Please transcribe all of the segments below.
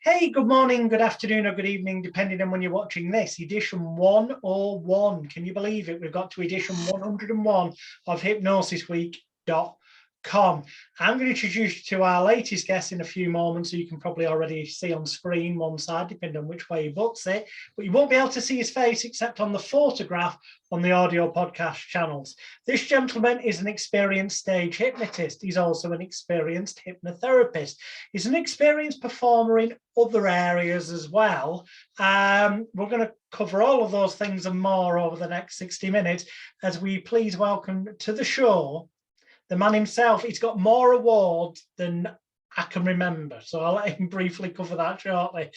Hey, good morning, good afternoon, or good evening, depending on when you're watching this. Edition 101. Can you believe it? We've got to edition 101 of hypnosisweek.com. I'm going to introduce you to our latest guest in a few moments, so you can probably already see on screen one side, depending on which way he books it. But you won't be able to see his face except on the photograph on the audio podcast channels. This gentleman is an experienced stage hypnotist. He's also an experienced hypnotherapist. He's an experienced performer in other areas as well. We're going to cover all of those things and more over the next 60 minutes as we please welcome to the show the man himself. He's got more awards than I can remember, so I'll let him briefly cover that shortly.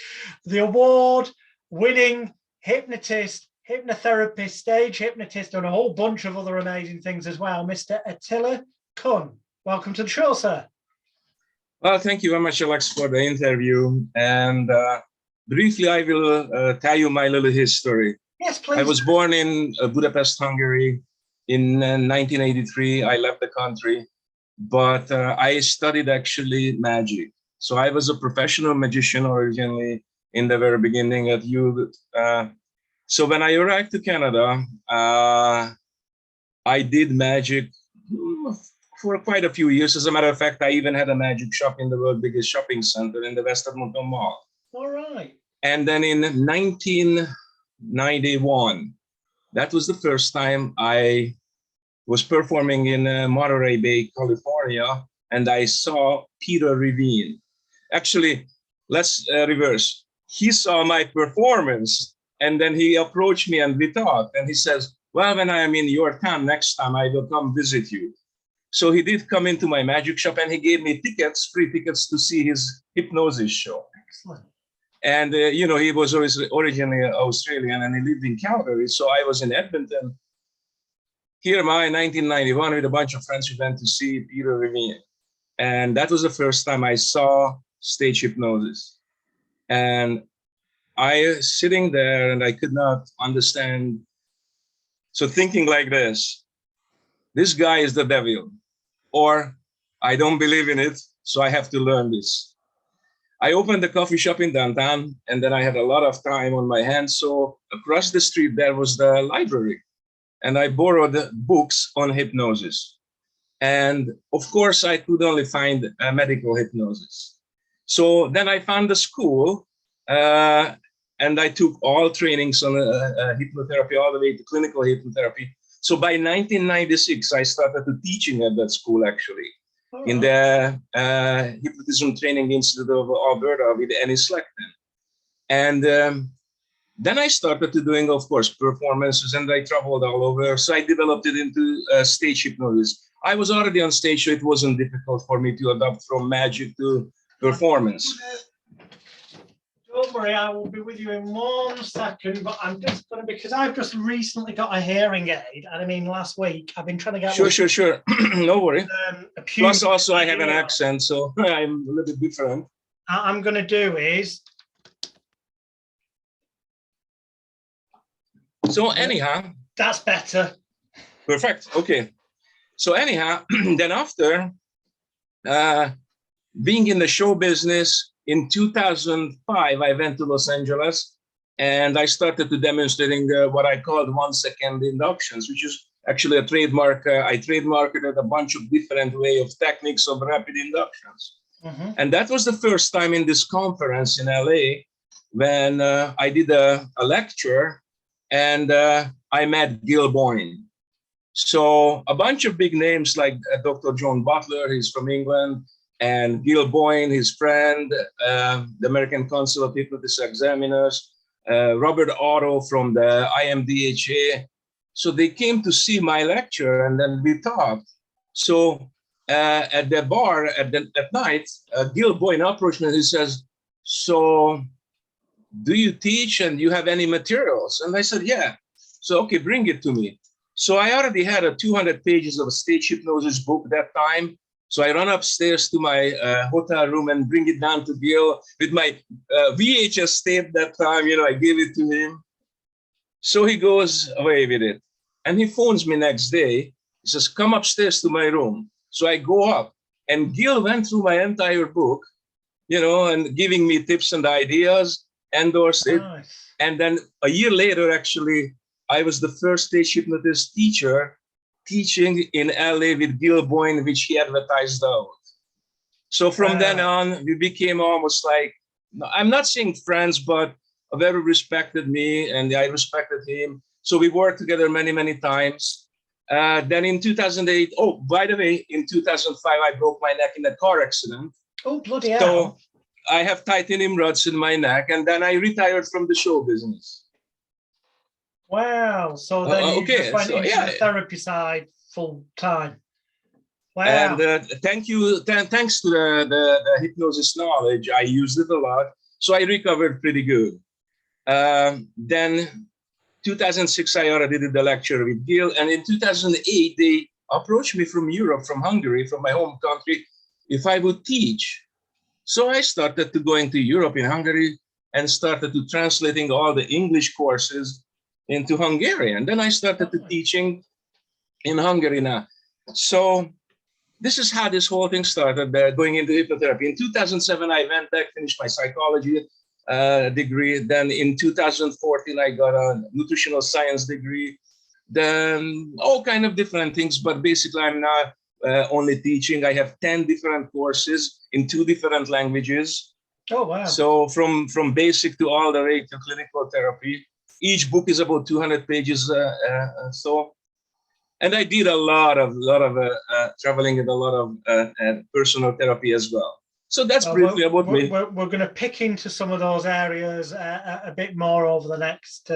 The award-winning hypnotist, hypnotherapist, stage hypnotist, and a whole bunch of other amazing things as well, Mr. Atilla Kun. Welcome to the show, sir. Well, thank you very much, Alex, for the interview. And briefly, I will tell you my little history. Yes, please. I was born in Budapest, Hungary. In 1983, I left the country, but I studied actually magic. So I was a professional magician originally in the very beginning at U. So when I arrived to Canada, I did magic for quite a few years. As a matter of fact, I even had a magic shop in the world's biggest shopping center in the West Edmonton Mall. All right. And then in 1991, that was the first time I was performing in Monterey Bay, California, and I saw Peter Revine. Actually, let's reverse. He saw my performance, and then he approached me and we talked, and he says, well, when I am in your town next time, I will come visit you. So he did come into my magic shop and he gave me tickets, free tickets to see his Hypnosis show. Excellent. And, you know, he was originally Australian and he lived in Calgary. So I was in Edmonton. Here am I in 1991 with a bunch of friends. We went to see Peter Revine. And that was the first time I saw stage hypnosis. And I was sitting there and I could not understand. So thinking like this guy is the devil, or I don't believe in it, so I have to learn this. I opened the coffee shop in downtown, and then I had a lot of time on my hands. So across the street, there was the library, and I borrowed books on hypnosis. And of course, I could only find medical hypnosis. So then I found the school, and I took all trainings on hypnotherapy, all the way to clinical hypnotherapy. So by 1996, I started teaching at that school, actually, in the Hypnotism Training Institute of Alberta with Annie Slackton. And then I started doing, of course, performances, and I traveled all over. So I developed it into stage hypnosis. I was already on stage, so it wasn't difficult for me to adapt from magic to performance. Don't worry, I will be with you in 1 second, but I'm just going to, because I've just recently got a hearing aid, and I mean last week, I've been trying to get... Sure. No worry. Plus also I have an accent, so I'm a little bit different. What I'm going to do is... So anyhow... That's better. Perfect, okay. So anyhow, then after being in the show business, in 2005, I went to Los Angeles and I started to demonstrating what I called 1 second inductions, which is actually a trademark. I trademarked a bunch of different way of techniques of rapid inductions. Mm-hmm. And that was the first time in this conference in LA when I did a lecture and I met Gil Boyne. So a bunch of big names like Dr. John Butler, he's from England, and Gil Boyne, his friend, the American Council of Hypnotist Examiners, Robert Otto from the IMDHA. So they came to see my lecture and then we talked. So at the bar at night, Gil Boyne approached me and he says, so do you teach and you have any materials? And I said, yeah. So, okay, bring it to me. So I already had 200 pages of a stage hypnosis book that time. So I run upstairs to my hotel room and bring it down to Gil with my VHS tape that time, you know, I gave it to him. So he goes away with it. And he phones me next day. He says, come upstairs to my room. So I go up and Gil went through my entire book you know, and giving me tips and ideas, endorsed it. Nice. And then a year later, actually, I was the first stage hypnotist teacher teaching in LA with Gil Boyne, which he advertised out. So from then on, we became almost like, I'm not saying friends, but a very respected me and I respected him. So we worked together many, many times. Then in 2008, oh, by the way, in 2005, I broke my neck in a car accident. Oh, bloody hell. So I have titanium rods in my neck, and then I retired from the show business. Wow. So then you just went into the therapy side full time. Wow. And thanks to the hypnosis knowledge, I used it a lot. So I recovered pretty good. Then 2006, I already did the lecture with Gil. And in 2008, they approached me from Europe, from Hungary, from my home country, if I would teach. So I started to going to Europe in Hungary and started to translating all the English courses into Hungarian. Then I started to teaching in Hungary now. So this is how this whole thing started, going into hypnotherapy. In 2007, I went back, finished my psychology degree. Then in 2014, I got a nutritional science degree. Then all kind of different things, but basically I'm now only teaching. I have 10 different courses in 2 different languages. Oh, wow. So from basic to all the way to clinical therapy. Each book is about 200 pages. And I did a lot of traveling and a lot of personal therapy as well. So that's briefly about me. We're going to pick into some of those areas a bit more over the next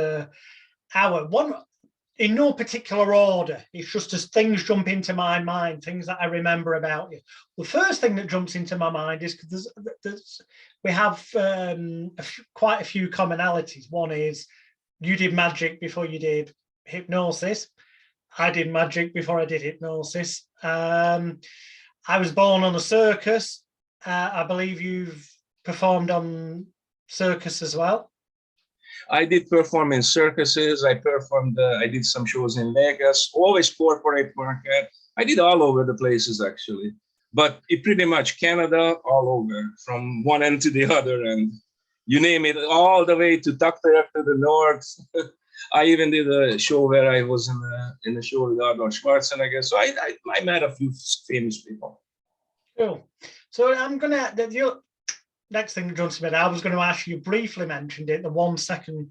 hour. One, in no particular order. It's just as things jump into my mind, things that I remember about you. The first thing that jumps into my mind is because we have quite a few commonalities. One is you did magic before you did hypnosis. I did magic before I did hypnosis. I was born on a circus. I believe you've performed on circus as well. I did perform in circuses. I did some shows in Vegas, always corporate market. I did all over the places actually, but it pretty much Canada, all over, from one end to the other, and you name it, all the way to Doctor to the north. I even did a show where I was in the show with Arnold Schwarzenegger. So I met a few famous people. Cool. So I'm gonna the next thing that jumps to me, I was going to ask you, briefly mentioned it, the 1 second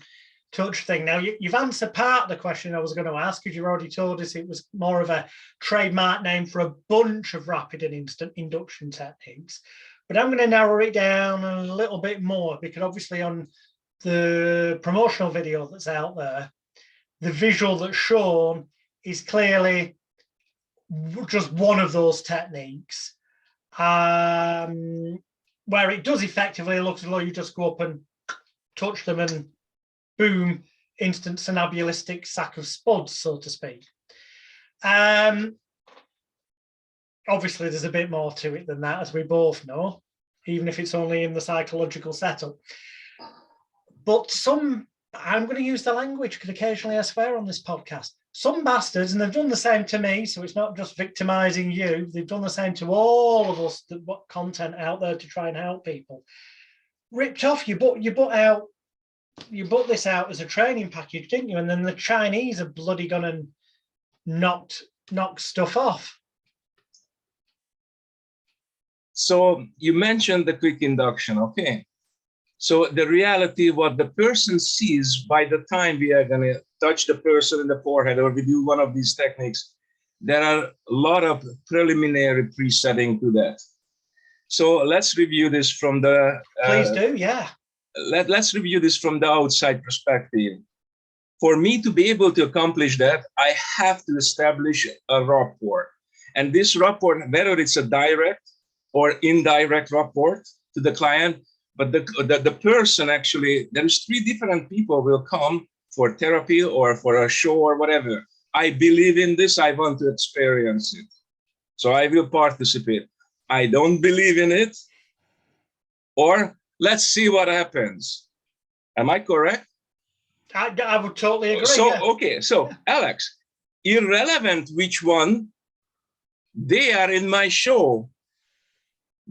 touch thing. Now you've answered part of the question I was going to ask, because you already told us it was more of a trademark name for a bunch of rapid and instant induction techniques. But I'm going to narrow it down a little bit more, because obviously on the promotional video that's out there, the visual that's shown is clearly just one of those techniques, where it does effectively look as though you just go up and touch them and boom, instant somnambulistic sack of spuds, so to speak. Obviously there's a bit more to it than that, as we both know, even if it's only in the psychological setup. But I'm going to use the language, because occasionally I swear on this podcast, some bastards, and they've done the same to me, so it's not just victimizing you, they've done the same to all of us that put content out there to try and help people. Ripped off, you put this out as a training package, didn't you? And then the Chinese have bloody gone and knocked stuff off. So you mentioned the quick induction, okay? So the reality, what the person sees by the time we are going to touch the person in the forehead, or we do one of these techniques, there are a lot of preliminary pre-setting to that. So let's review this from the... Please do, yeah. Let's review this from the outside perspective. For me to be able to accomplish that, I have to establish a rapport. And this rapport, whether it's a direct or indirect rapport to the client, but the person actually, there's 3 different people will come for therapy or for a show or whatever. I believe in this, I want to experience it. So I will participate. I don't believe in it, or let's see what happens. Am I correct? I would totally agree. So, yeah. Okay, so Alex, irrelevant which one, they are in my show.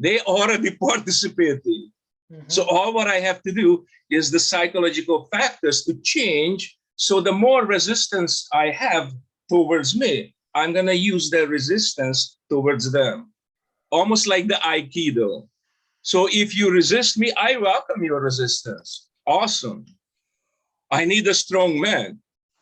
They already participating. So all what I have to do is the psychological factors to change. So the more resistance I have towards me, I'm going to use the resistance towards them. Almost like the Aikido. So if you resist me, I welcome your resistance. Awesome. I need a strong man.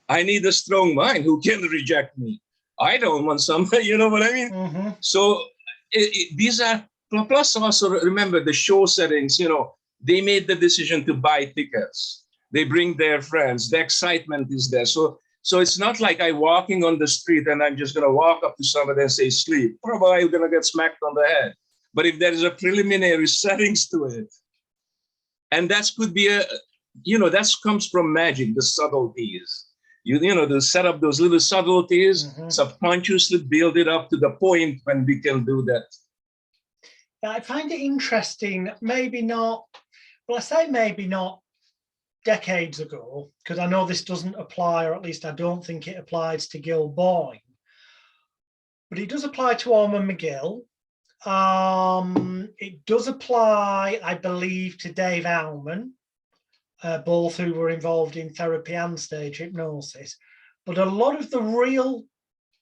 I need a strong mind who can reject me. I don't want somebody, you know what I mean? So these are, plus also remember the show settings, you know, they made the decision to buy tickets. They bring their friends. The excitement is there. So it's not like I'm walking on the street and I'm just going to walk up to somebody and say, sleep. Probably I'm going to get smacked on the head. But if there is a preliminary settings to it, and that could be a, you know, that comes from magic, the subtleties. You know, to set up those little subtleties, subconsciously build it up to the point when we can do that. I find it interesting, maybe not, well, I say maybe not decades ago, because I know this doesn't apply, or at least I don't think it applies to Gil Boyne, but it does apply to Ormond McGill. It does apply, I believe, to Dave Owman, both who were involved in therapy and stage hypnosis. But a lot of the real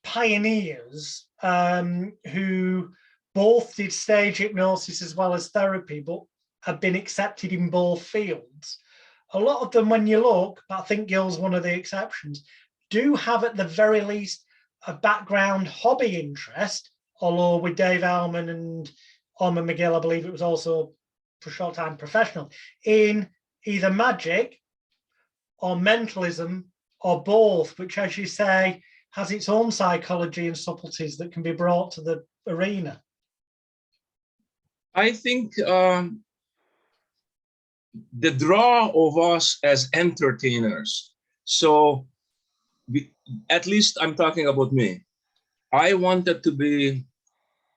pioneers who both did stage hypnosis as well as therapy, but have been accepted in both fields, a lot of them, when you look, but I think Gil's one of the exceptions, do have at the very least a background hobby interest, although with Dave Owman and Ormond McGill, I believe it was also for a short time professional, in either magic or mentalism or both, which, as you say, has its own psychology and subtleties that can be brought to the arena. I think the draw of us as entertainers, so at least I'm talking about me, I wanted to be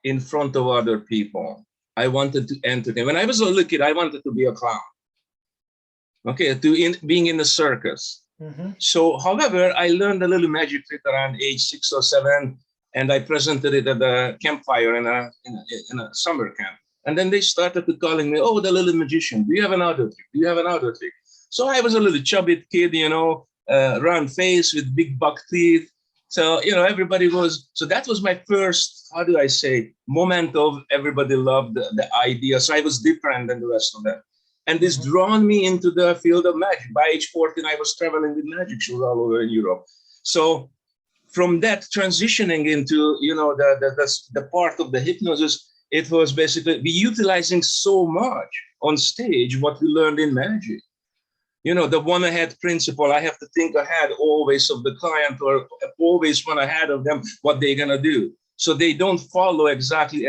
in front of other people. I wanted to entertain. When I was a little kid, I wanted to be a clown. Okay, being in the circus. So, however, I learned a little magic trick around age 6 or 7, and I presented it at a campfire in a summer camp. And then they started to calling me, oh, the little magician, do you have another trick? Do you have another trick? So I was a little chubby kid, you know, round face with big buck teeth. So, you know, everybody was, so that was my first, how do I say, moment of everybody loved the idea. So I was different than the rest of them. And this drawn me into the field of magic. By age 14, I was traveling with magic shows all over in Europe. So from that transitioning into, you know, the part of the hypnosis, it was basically we utilizing so much on stage what we learned in magic. You know, the one ahead principle, I have to think ahead always of the client, or always one ahead of them, what they're going to do. So they don't follow exactly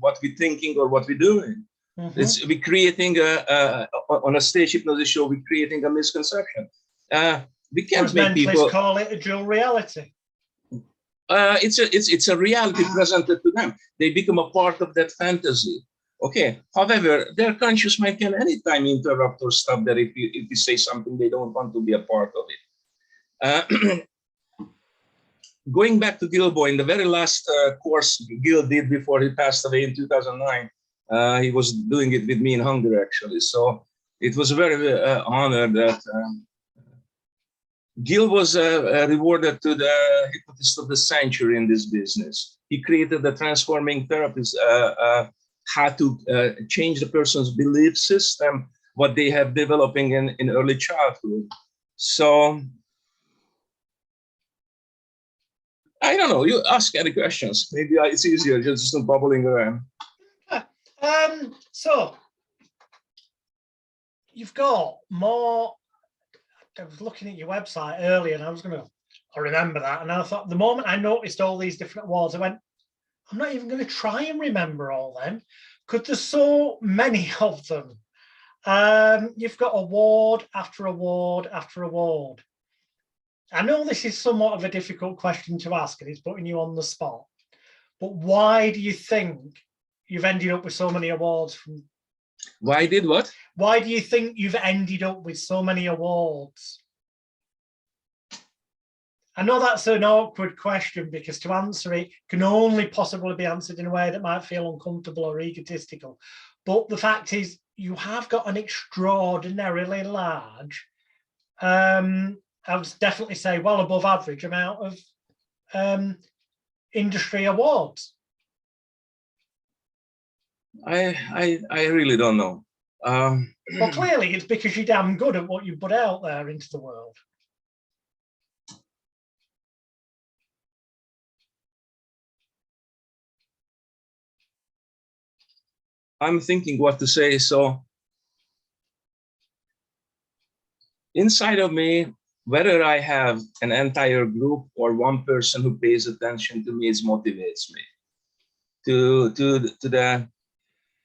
what we're thinking or what we're doing. We're creating on a stage hypnosis show, we're creating a misconception. We can't make people call it a dual reality. It's a reality presented to them. They become a part of that fantasy. Okay. However, their conscious mind can anytime interrupt or stop that if you say something they don't want to be a part of it. Going back to Gil Boyne, the very last course Gil did before he passed away in 2009, he was doing it with me in Hungary, actually. So it was very honor that Gil was rewarded to the Hypnotist of the Century in this business. He created the transforming therapies, how to change the person's belief system, what they have developing in early childhood. So I don't know, you ask any questions. Maybe it's easier just bubbling around. So you've got more. I was looking at your website earlier and I remember that. And I thought the moment I noticed all these different awards, I went, I'm not even going to try and remember all them because there's so many of them. You've got award after award after award. I know this is somewhat of a difficult question to ask and it's putting you on the spot, but why do you think you've ended up with so many awards from? Why did what? Why do you think you've ended up with so many awards? I know that's an awkward question because to answer it can only possibly be answered in a way that might feel uncomfortable or egotistical. But the fact is, you have got an extraordinarily large, I would definitely say well above average amount of industry awards. I really don't know. Well, clearly it's because you're damn good at what you put out there into the world. I'm thinking what to say. So inside of me, whether I have an entire group or one person who pays attention to me, it motivates me to the,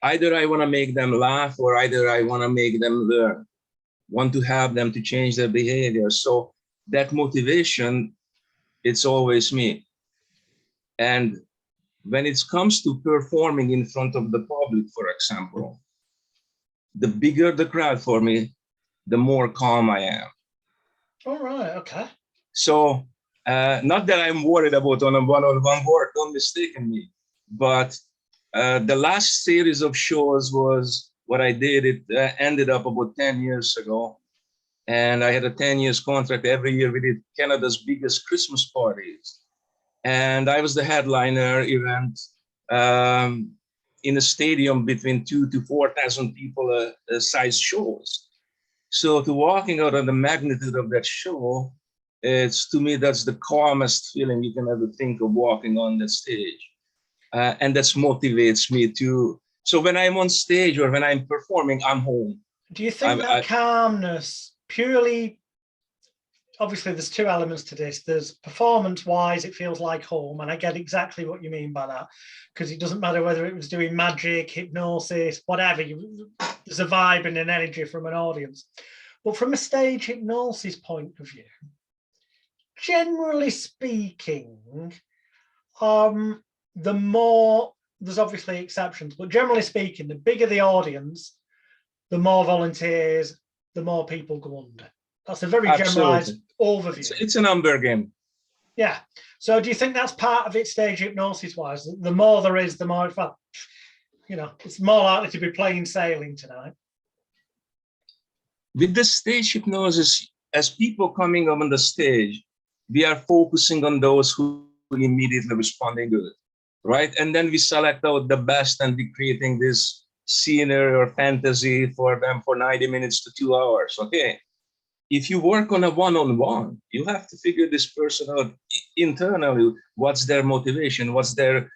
either I want to make them laugh or either I want to make them learn, want to have them to change their behavior. So that motivation, it's always me. And when it comes to performing in front of the public, for example, the bigger the crowd for me, the more calm I am. All right, okay. So not that I'm worried about on a one-on-one work, don't mistake me, but the last series of shows was what I did. It ended up about 10 years ago. And I had a 10 years contract. Every year we did Canada's biggest Christmas parties. And I was the headliner event in a stadium between 2,000 to 4,000 people size shows. So to walking out of the magnitude of that show, it's, to me, that's the calmest feeling you can ever think of, walking on that stage. And that motivates me to, so when I'm on stage or when I'm performing, I'm home. Do you think that calmness purely, obviously there's two elements to this. There's performance-wise, it feels like home, and I get exactly what you mean by that, because it doesn't matter whether it was doing magic, hypnosis, whatever, there's a vibe and an energy from an audience. But from a stage hypnosis point of view, generally speaking, the more, there's obviously exceptions, but generally speaking, the bigger the audience, the more volunteers, the more people go under. That's a very generalized overview. It's a number game. Yeah. So do you think that's part of it, stage hypnosis wise? The more there is, the more, well, you know, it's more likely to be plain sailing tonight. With the stage hypnosis, as people coming up on the stage, we are focusing on those who immediately responding good, right? And then we select out the best and we creating this scenery or fantasy for them for 90 minutes to 2 hours. Okay. If you work on a one-on-one, you have to figure this person out internally. What's their motivation? What's their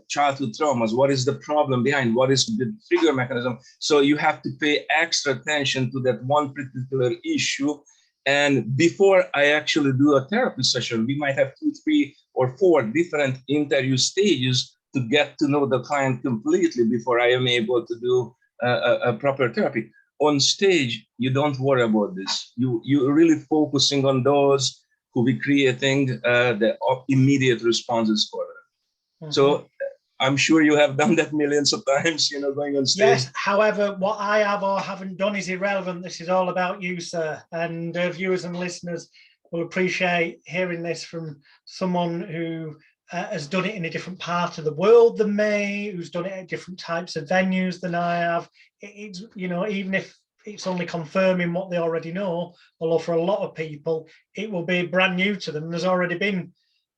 childhood traumas? What is the problem behind? What is the trigger mechanism? So you have to pay extra attention to that one particular issue. And before I actually do a therapy session, we might have 2, 3, or 4 different interview stages to get to know the client completely before I am able to do a proper therapy. On stage, you don't worry about this. You're really focusing on those who be creating the immediate responses for them. Mm-hmm. So I'm sure you have done that millions of times, you know, going on stage. Yes, however, what I have or haven't done is irrelevant. This is all about you, sir. And viewers and listeners will appreciate hearing this from someone who has done it in a different part of the world than me, who's done it at different types of venues than I have. It's, you know, even if it's only confirming what they already know, although for a lot of people, it will be brand new to them. There's already been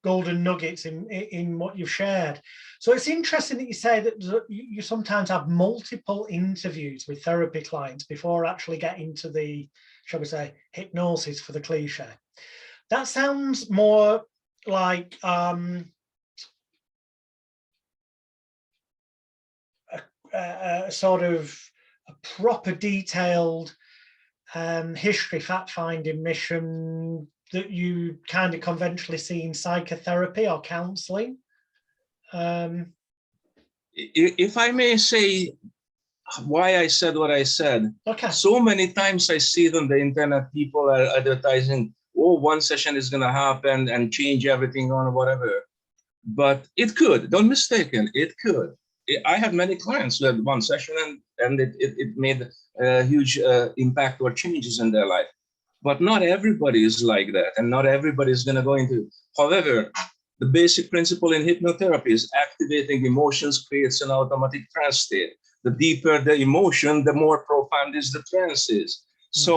golden nuggets in what you've shared. So it's interesting that you say that you sometimes have multiple interviews with therapy clients before actually getting to the, shall we say, hypnosis for the cliche. That sounds more like a sort of a proper detailed history fact-finding mission that you kind of conventionally see in psychotherapy or counseling. If I may say why I said what I said, okay. So many times I see it on the internet, people are advertising, oh, one session is going to happen and change everything on whatever. But it could, don't mistake it could. I had many clients who had one session and it made a huge impact or changes in their life. But not everybody is like that, and not everybody is going to go into. However, the basic principle in hypnotherapy is activating emotions creates an automatic trance state. The deeper the emotion, the more profound is the trance is. So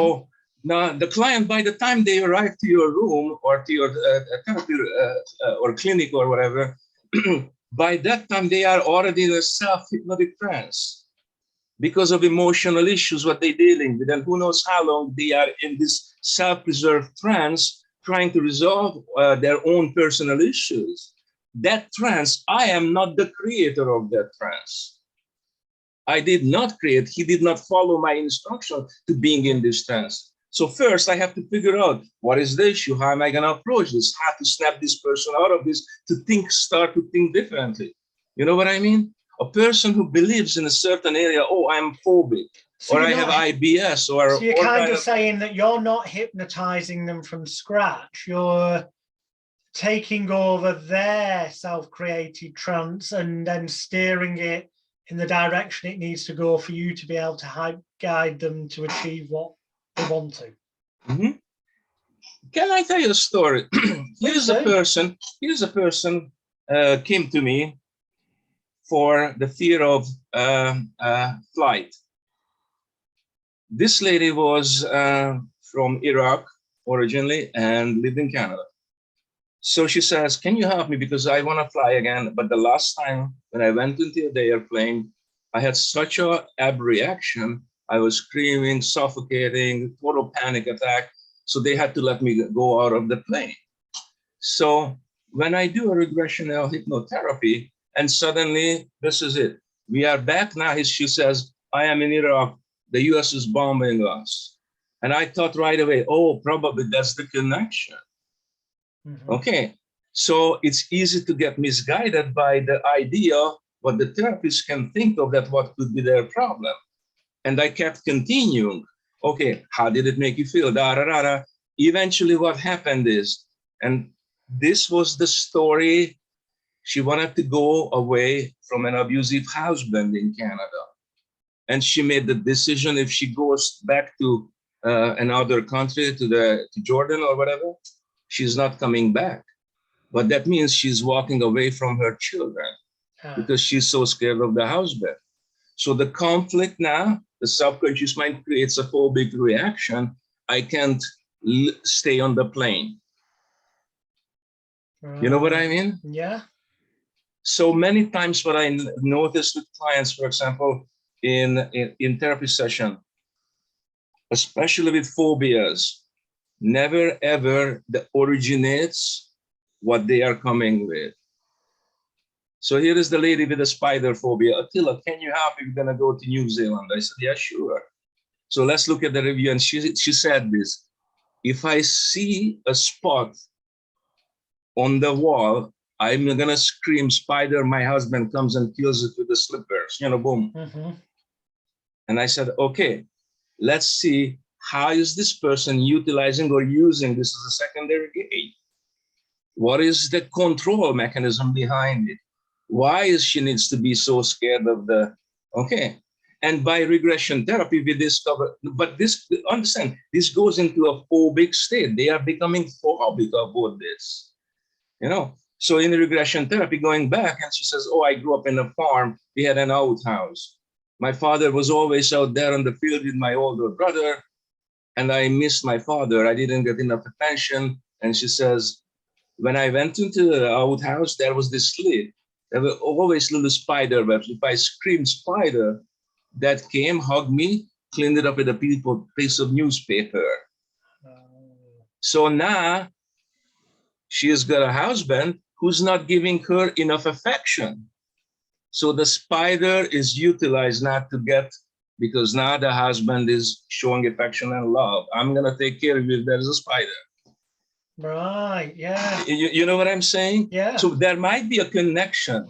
now the client, by the time they arrive to your room or to your therapy or clinic or whatever, by that time they are already in a self-hypnotic trance because of emotional issues, what they're dealing with, and who knows how long they are in this self-preserved trance trying to resolve their own personal issues. That trance, I am not the creator of that trance. I did not create, he did not follow my instruction to being in this trance. So first I have to figure out what is the issue, how am I going to approach this, how to snap this person out of this, to start to think differently. You know what I mean? A person who believes in a certain area, oh, I'm phobic, So or I have IBS, or so you're kind of saying that you're not hypnotizing them from scratch. You're taking over their self-created trance and then steering it in the direction it needs to go for you to be able to guide them to achieve what they want to. Can I tell you a story? Here's a person came to me for the fear of flight. This lady was from Iraq originally and lived in Canada. So she says, can you help me because I want to fly again, but the last time when I went into the airplane, I had such a reaction. I was screaming, suffocating, total panic attack. So they had to let me go out of the plane. So when I do a regressional hypnotherapy, and suddenly this is it. We are back now. She says, I am in Iraq. The US is bombing us. And I thought right away, oh, probably that's the connection. Okay, so it's easy to get misguided by the idea what the therapist can think of that what could be their problem. And I kept continuing. Okay, how did it make you feel? Da, da, da, da. Eventually what happened is, and this was the story, she wanted to go away from an abusive husband in Canada. And she made the decision if she goes back to another country, to Jordan or whatever, she's not coming back. But that means she's walking away from her children because she's so scared of the husband. So the conflict now, the subconscious mind creates a phobic reaction. I can't stay on the plane. You know what I mean? Yeah. So many times what I noticed with clients, for example, in therapy session, especially with phobias, never ever that originates what they are coming with. So here is the lady with a spider phobia. Attila, can you help me? We're gonna go to New Zealand. I said, yeah, sure. So let's look at the review. And she said this, if I see a spot on the wall, I'm gonna scream, spider, my husband comes and kills it with the slippers, you know, boom. And I said, okay, let's see, how is this person utilizing or using this as a secondary gate? What is the control mechanism behind it? Why is she needs to be so scared of the, okay. And by regression therapy, we discover, but this, understand, this goes into a phobic state. They are becoming phobic about this, you know? So in regression therapy, going back, and she says, oh, I grew up in a farm. We had an outhouse. My father was always out there on the field with my older brother, and I missed my father. I didn't get enough attention. And she says, when I went into the outhouse, there was this slit. There were always little spider webs. If I screamed spider, that came, hugged me, cleaned it up with a piece of newspaper. So now she has got a husband who's not giving her enough affection. So the spider is utilized not to get, because now the husband is showing affection and love. I'm gonna take care of you if there's a spider. Right, yeah. You know what I'm saying? Yeah. So there might be a connection,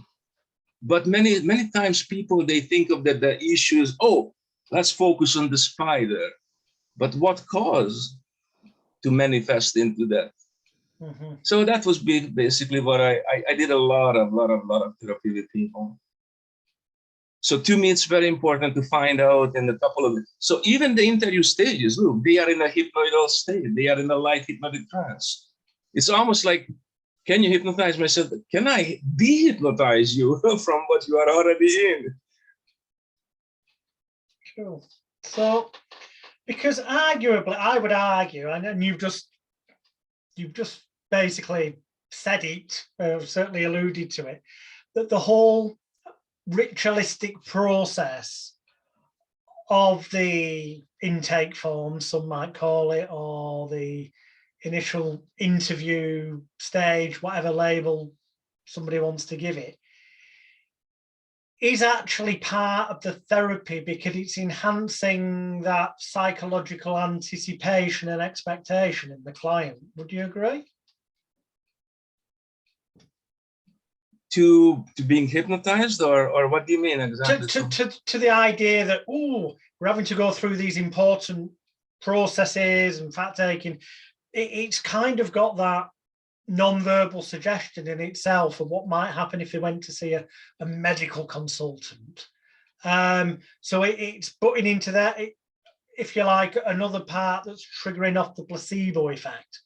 but many times people, they think of that the issue is, oh, let's focus on the spider. But what caused to manifest into that? So that was basically what I did a lot of therapy with people. So to me, it's very important to find out in a couple of, so even the interview stages, look, they are in a hypnoidal state. They are in a light hypnotic trance. It's almost like, can you hypnotize me? I said, can I de-hypnotize you from what you are already in? Cool. So, because arguably, I would argue, and you've just basically said it, certainly alluded to it, that the whole ritualistic process of the intake form, some might call it, or the initial interview stage, whatever label somebody wants to give it, is actually part of the therapy because it's enhancing that psychological anticipation and expectation in the client. Would you agree? To being hypnotized, or what do you mean exactly? To the idea that, oh, we're having to go through these important processes and fact taking. It's kind of got that non-verbal suggestion in itself of what might happen if they went to see a medical consultant. So it's putting into that, if you like, another part that's triggering off the placebo effect.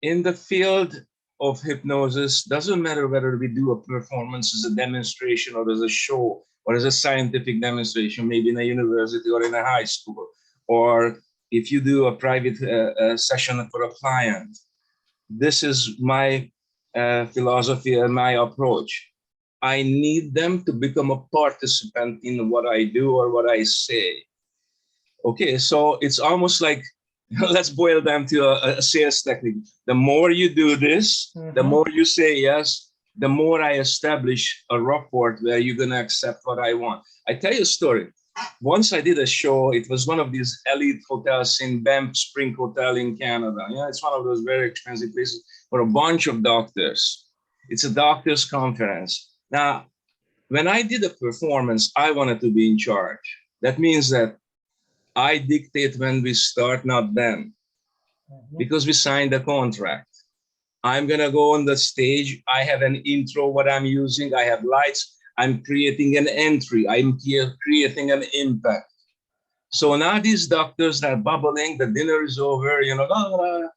In the field of hypnosis, doesn't matter whether we do a performance as a demonstration or as a show or as a scientific demonstration, maybe in a university or in a high school, or if you do a private session for a client. This is my philosophy and my approach. I need them to become a participant in what I do or what I say. Okay, so it's almost like, let's boil down to a sales technique. The more you do this, the more you say yes, the more I establish a rapport where you're going to accept what I want. I tell you a story. Once I did a show, it was one of these elite hotels in Banff Spring Hotel in Canada. Yeah, it's one of those very expensive places for a bunch of doctors. It's a doctors' conference. Now, when I did a performance, I wanted to be in charge. That means that I dictate when we start, not them, because we signed a contract. I'm going to go on the stage. I have an intro, what I'm using. I have lights. I'm creating an entry. I'm here creating an impact. So now these doctors are bubbling. The dinner is over, you know, blah, blah.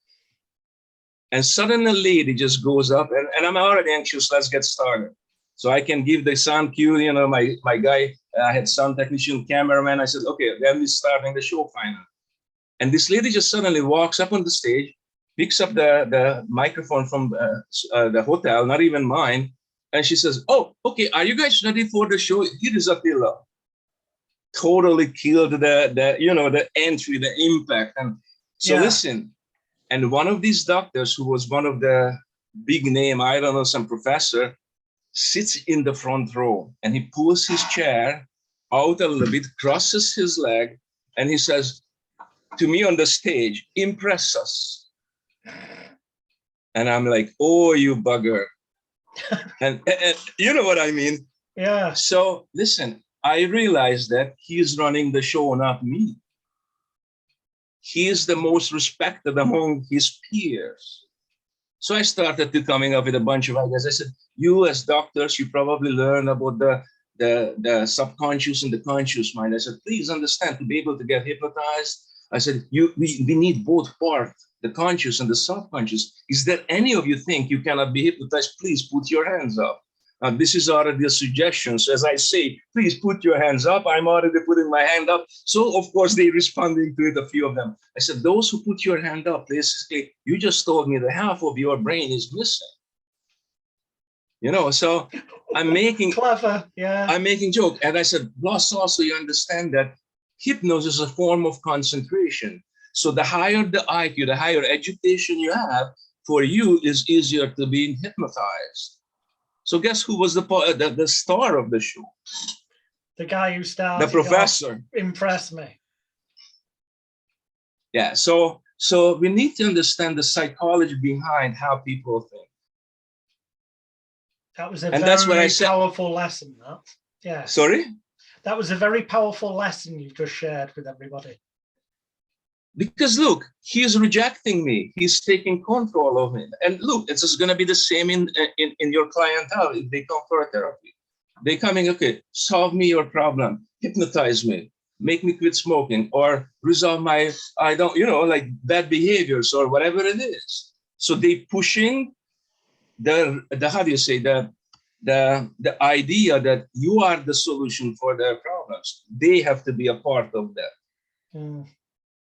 And suddenly a lady just goes up, and I'm already anxious. Let's get started. So I can give the sound cue, you know, my guy, I had sound technician, cameraman. I said, okay, then we're starting the show finally. And this lady just suddenly walks up on the stage, picks up the microphone from the hotel, not even mine. And she says, oh, okay, are you guys ready for the show? Here is Attila. Totally killed the you know, the entry, the impact. And so listen, and one of these doctors who was one of the big name, I don't know, some professor, sits in the front row and he pulls his chair out a little bit, crosses his leg, and he says to me on the stage, impress us. And I'm like, oh, you bugger. and you know what I mean? Yeah. So listen, I realized that he's running the show, not me. He is the most respected among his peers. So I started to coming up with a bunch of ideas. I said, you as doctors, you probably learn about the subconscious and the conscious mind. I said, please understand, to be able to get hypnotized, I said, we need both parts, the conscious and the subconscious. Is there any of you think you cannot be hypnotized? Please put your hands up. This is already a suggestion. So as I say, please put your hands up. I'm already putting my hand up. So of course they responding to it, a few of them. I said, those who put your hand up, basically, you just told me that half of your brain is missing. You know, so I'm making clever, yeah. I'm making joke. And I said, plus also you understand that hypnosis is a form of concentration. So the higher the IQ, the higher education you have, for you is easier to be hypnotized. So guess who was the star of the show? The guy who started. The professor. Impressed me. Yeah. So we need to understand the psychology behind how people think. That was a very powerful lesson. That. Yeah. Sorry? That was a very powerful lesson you've just shared with everybody. Because look, he's rejecting me. He's taking control of me. And look, it's just going to be the same in your clientele if they come for a therapy. They coming, okay, solve me your problem, hypnotize me, make me quit smoking, or resolve my, I don't, you know, like bad behaviors or whatever it is. So they pushing the how do you say, the idea that you are the solution for their problems. They have to be a part of that. Mm.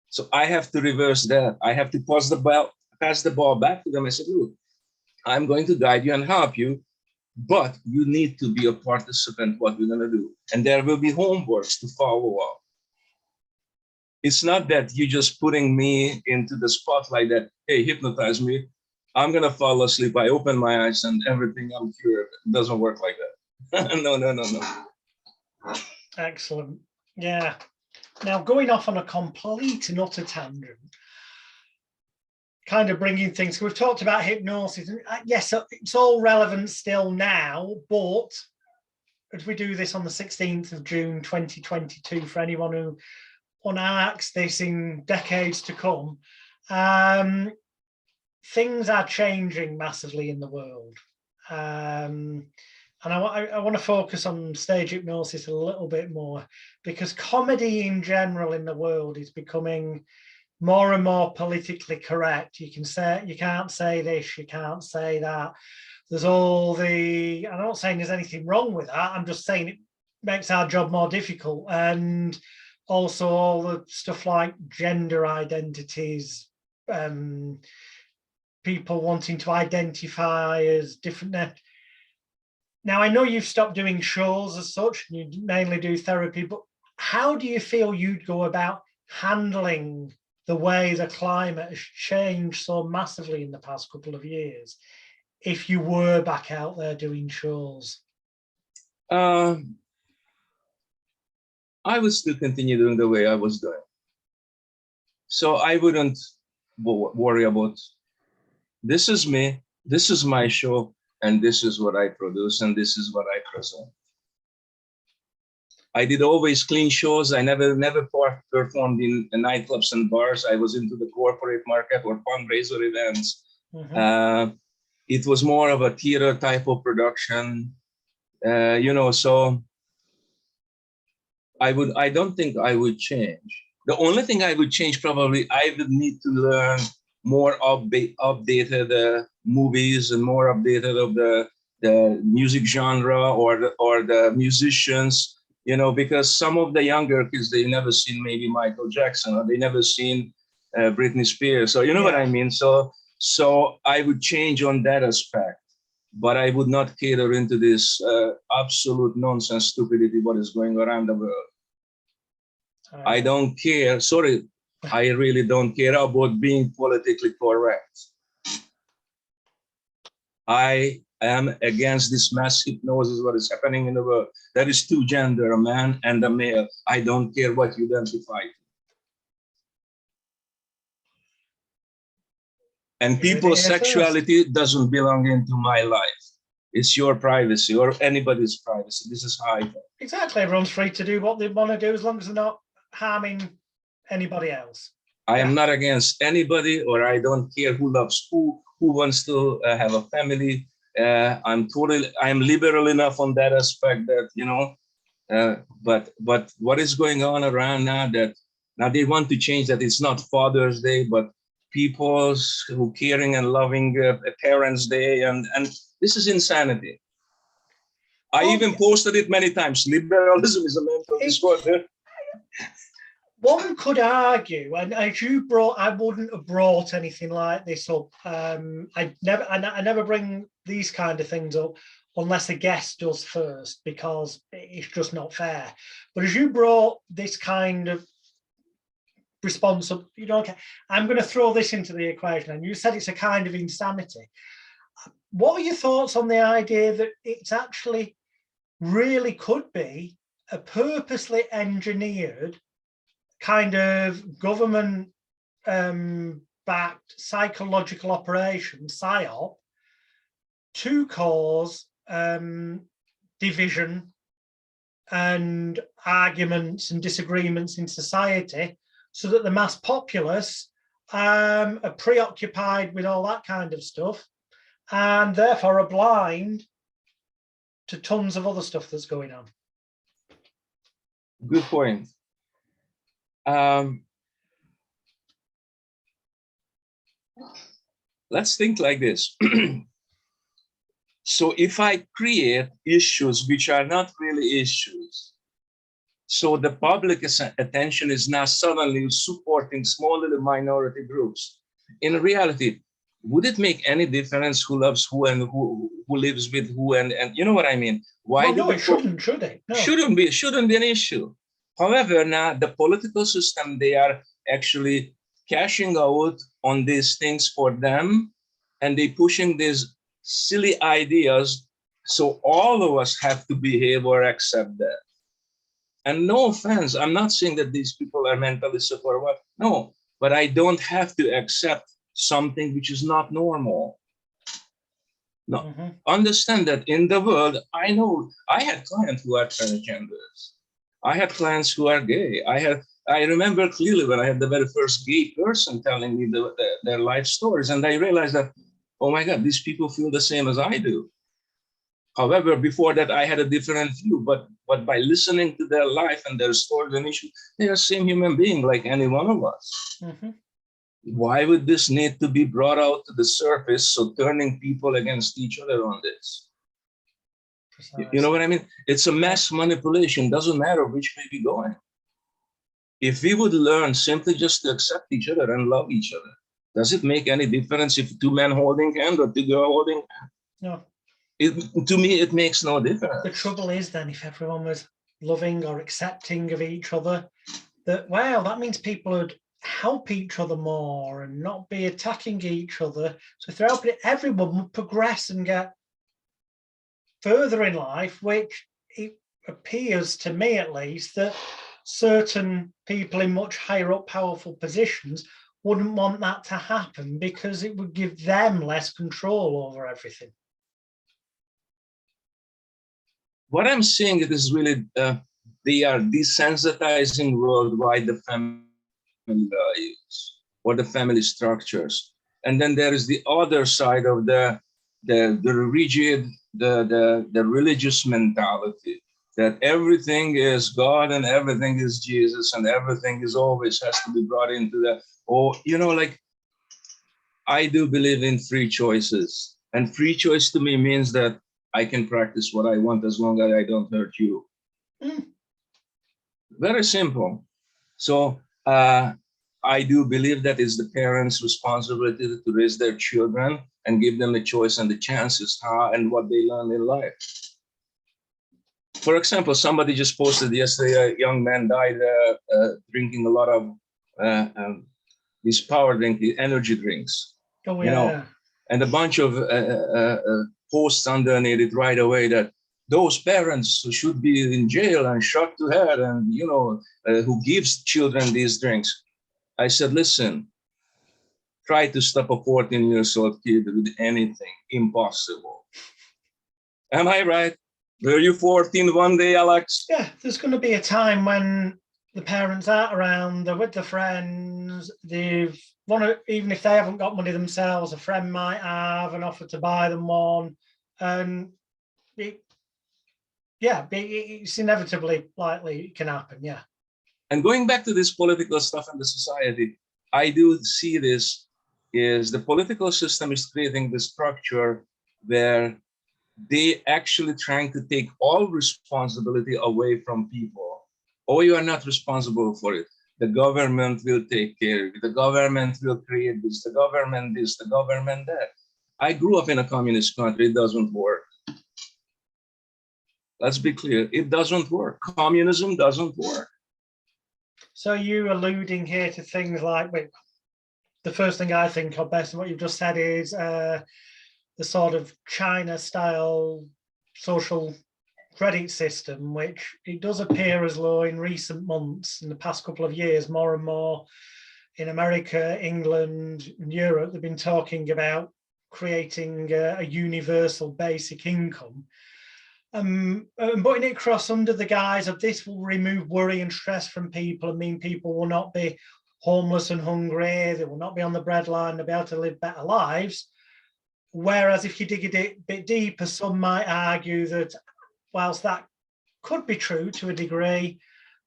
So I have to reverse that. I have to pass the ball back to them. I said, look, I'm going to guide you and help you, but you need to be a participant what we're going to do. And there will be homeworks to follow up. It's not that you're just putting me into the spotlight that, hey, hypnotize me. I'm going to fall asleep. I open my eyes and everything, I'm cured. It doesn't work like that. No. Excellent. Yeah. Now, going off on a complete and utter tangent, kind of bringing things, we've talked about hypnosis, and yes, it's all relevant still now, but as we do this on the 16th of June 2022, for anyone who unarcs this in decades to come, things are changing massively in the world. And I want to focus on stage hypnosis a little bit more, because comedy in general in the world is becoming more and more politically correct. You can't say this, you can't say that. There's all the, I'm not saying there's anything wrong with that, I'm just saying it makes our job more difficult. And also all the stuff like gender identities, people wanting to identify as different. Now, I know you've stopped doing shows as such, and you mainly do therapy, but how do you feel you'd go about handling the way the climate has changed so massively in the past couple of years if you were back out there doing shows? I would still continue doing the way I was doing. So I wouldn't worry about, this is me, this is my show, and this is what I produce, and this is what I present. I did always clean shows. I never performed in nightclubs and bars. I was into the corporate market or fundraiser events. Mm-hmm. It was more of a theater type of production, you know, so I don't think I would change. The only thing I would change, probably, I would need to learn more updated movies and more updated of the music genre or the musicians, you know, because some of the younger kids, they never seen maybe Michael Jackson, or they never seen Britney Spears. So you know what I mean? So I would change on that aspect, but I would not cater into this absolute nonsense stupidity what is going around the world. I don't care. Sorry, I really don't care about being politically correct. I am against this mass hypnosis, what is happening in the world. There is two gender, a man and a male. I don't care what you identify. And people's sexuality doesn't belong into my life. It's your privacy or anybody's privacy. This is how I think. Exactly. Everyone's free to do what they want to do as long as they're not harming anybody else. I am not against anybody, or I don't care who loves who wants to have a family. I'm liberal enough on that aspect that, you know, but what is going on around now, that now they want to change that it's not Father's Day, but people's who caring and loving Parents' Day, and this is insanity. I even posted it many times. Liberalism is a mental disorder. One could argue, and as you brought, I wouldn't have brought anything like this up. I never bring these kind of things up unless a guest does first, because it's just not fair. But as you brought this kind of response up, you know, okay, I'm going to throw this into the equation, and you said it's a kind of insanity. What are your thoughts on the idea that it's actually really could be a purposely engineered kind of government backed psychological operation, PSYOP, to cause division and arguments and disagreements in society, so that the mass populace are preoccupied with all that kind of stuff, and therefore are blind to tons of other stuff that's going on. Good point. Let's think like this. So if I create issues which are not really issues, so the public attention is now suddenly supporting small little minority groups. In reality, would it make any difference who loves who and who lives with who and you know what I mean? Why well, no, it shouldn't, should it? No. Shouldn't be an issue. However, now the political system, they are actually cashing out on these things for them, and they pushing these silly ideas. So all of us have to behave or accept that. And no offense, I'm not saying that these people are mentally sick or what. No, but I don't have to accept something which is not normal. No, understand that in the world, I know I had clients who are transgenders. I had clients who are gay. I remember clearly when I had the very first gay person telling me their life stories, and I realized that, oh my God, these people feel the same as I do. However, before that, I had a different view, but by listening to their life and their stories and issues, they are the same human being like any one of us. Why would this need to be brought out to the surface, so turning people against each other on this? You know what I mean? It's a mass manipulation. Doesn't matter which way we going. If we would learn simply just to accept each other and love each other, does it make any difference if two men holding hands or two girls holding hands? No. To me, it makes no difference. The trouble is then, if everyone was loving or accepting of each other, that, wow, that means people would help each other more and not be attacking each other. So if they're helping, everyone would progress and get further in life, which it appears to me at least that certain people in much higher up powerful positions wouldn't want that to happen because it would give them less control over everything. What I'm saying is really they are desensitizing worldwide the family values or the family structures. And then there is the other side of the rigid, the religious mentality that everything is God and everything is Jesus and everything is always has to be brought into the, or, you know, like, I do believe in free choices. And free choice to me means that I can practice what I want as long as I don't hurt you. Very simple. So I do believe that it's the parents' responsibility to raise their children and give them the choice and the chances how and what they learn in life. For example, somebody just posted yesterday, a young man died drinking a lot of these power drink, energy drinks. Oh, yeah. You know, and a bunch of posts underneath it right away that those parents who should be in jail and shot to hell and, you know, who gives children these drinks. I said, listen, try to stop a 14-year-old kid with anything. Impossible. Am I right? Were you 14 one day, Alex? Yeah, there's going to be a time when the parents aren't around, they're with their friends, even if they haven't got money themselves, a friend might have and offer to buy them one. And it's inevitably likely it can happen, yeah. And going back to this political stuff in the society, I do see this is the political system is creating the structure where they actually trying to take all responsibility away from people. Oh, you are not responsible for it. The government will take care of it. The government will create this, the government this, the government that. I grew up in a communist country. It doesn't work. Let's be clear. It doesn't work. Communism doesn't work. So you alluding here to things like, the first thing I think of based on what you've just said is the sort of China-style social credit system, which it does appear as though in recent months, in the past couple of years, more and more in America, England, and Europe, they've been talking about creating a universal basic income. And putting it across under the guise of this will remove worry and stress from people and mean people will not be homeless and hungry, they will not be on the breadline, they'll be able to live better lives. Whereas if you dig a bit deeper, some might argue that whilst that could be true to a degree,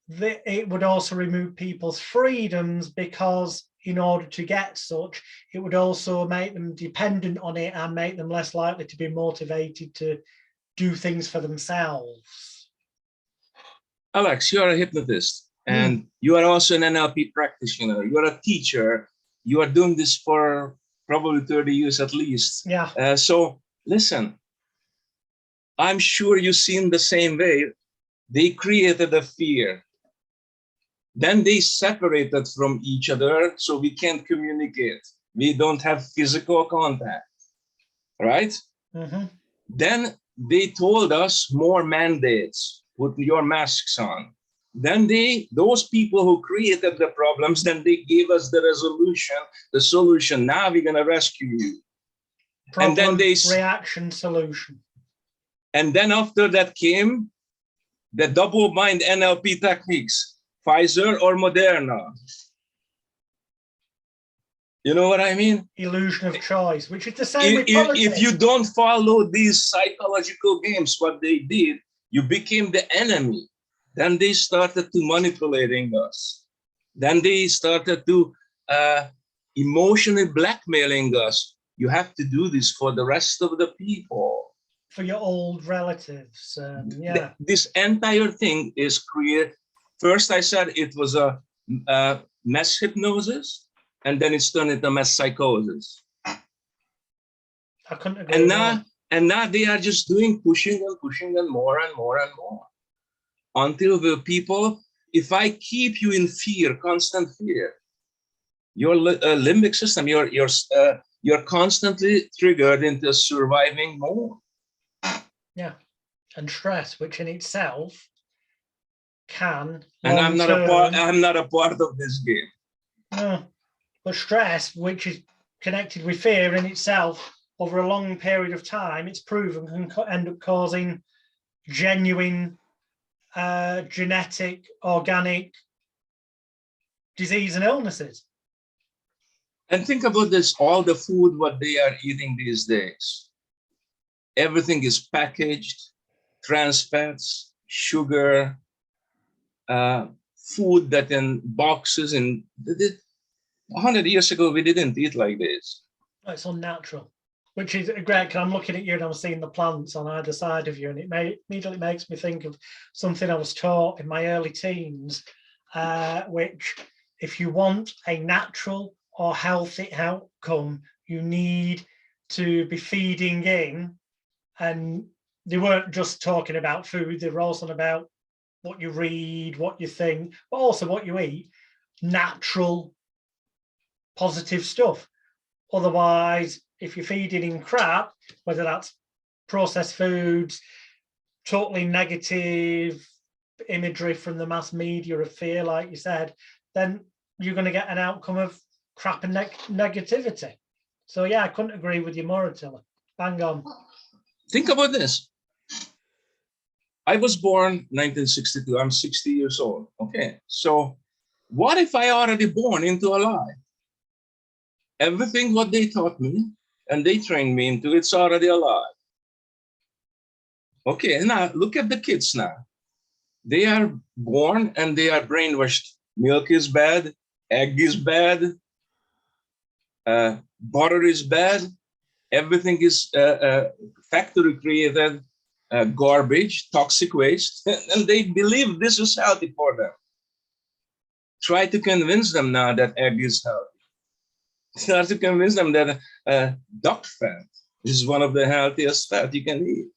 it would also remove people's freedoms, because in order to get such, it would also make them dependent on it and make them less likely to be motivated to do things for themselves. Alex, you are a hypnotist, and you are also an NLP practitioner. You are a teacher. You are doing this for probably 30 years at least. Yeah. So listen, I'm sure you've seen the same way. They created a fear. Then they separated from each other, so we can't communicate. We don't have physical contact, right? Mm-hmm. Then they told us more mandates, put your masks on. Then those people who created the problems, then they gave us the resolution, the solution. Now we're gonna rescue you. Problem, and then reaction, solution. And then after that came the double-blind NLP techniques. Pfizer or Moderna. You know what I mean? Illusion of choice, which is the same with politics. If you don't follow these psychological games, what they did, you became the enemy. Then they started to manipulating us. Then they started to emotionally blackmailing us. You have to do this for the rest of the people. For your old relatives, yeah. This entire thing is created. First, I said it was a mass hypnosis, and then it's turned into mass psychosis. I couldn't agree more. And now they are just doing pushing and more and more and more, until the people. If I keep you in fear, constant fear, your limbic system, you're constantly triggered into surviving mode. Yeah, and stress, which in itself can. And I'm not a part of this game. No, but stress, which is connected with fear in itself, over a long period of time, it's proven can end up causing genuine genetic, organic disease and illnesses. And think about this, all the food what they are eating these days. Everything is packaged, trans fats, sugar, food that in boxes. And 100 years ago, we didn't eat like this. It's unnatural, which is great, because I'm looking at you and I'm seeing the plants on either side of you, and it immediately makes me think of something I was taught in my early teens, which if you want a natural or healthy outcome, you need to be feeding in. And they weren't just talking about food, they were also about what you read, what you think, but also what you eat, natural, positive stuff. Otherwise, if you're feeding in crap, whether that's processed foods, totally negative imagery from the mass media of fear, like you said, then you're going to get an outcome of crap and negativity. So yeah, I couldn't agree with you more, Attila. Bang on. Think about this. I was born 1962. I'm 60 years old. Okay, so what if I already born into a lie? Everything what they taught me and they trained me into, it's already a lie. Okay, now look at the kids now. They are born and they are brainwashed. Milk is bad, egg is bad, butter is bad, everything is factory created garbage, toxic waste, and they believe this is healthy for them. Try to convince them now that egg is healthy. Start to convince them that duck fat is one of the healthiest fat you can eat.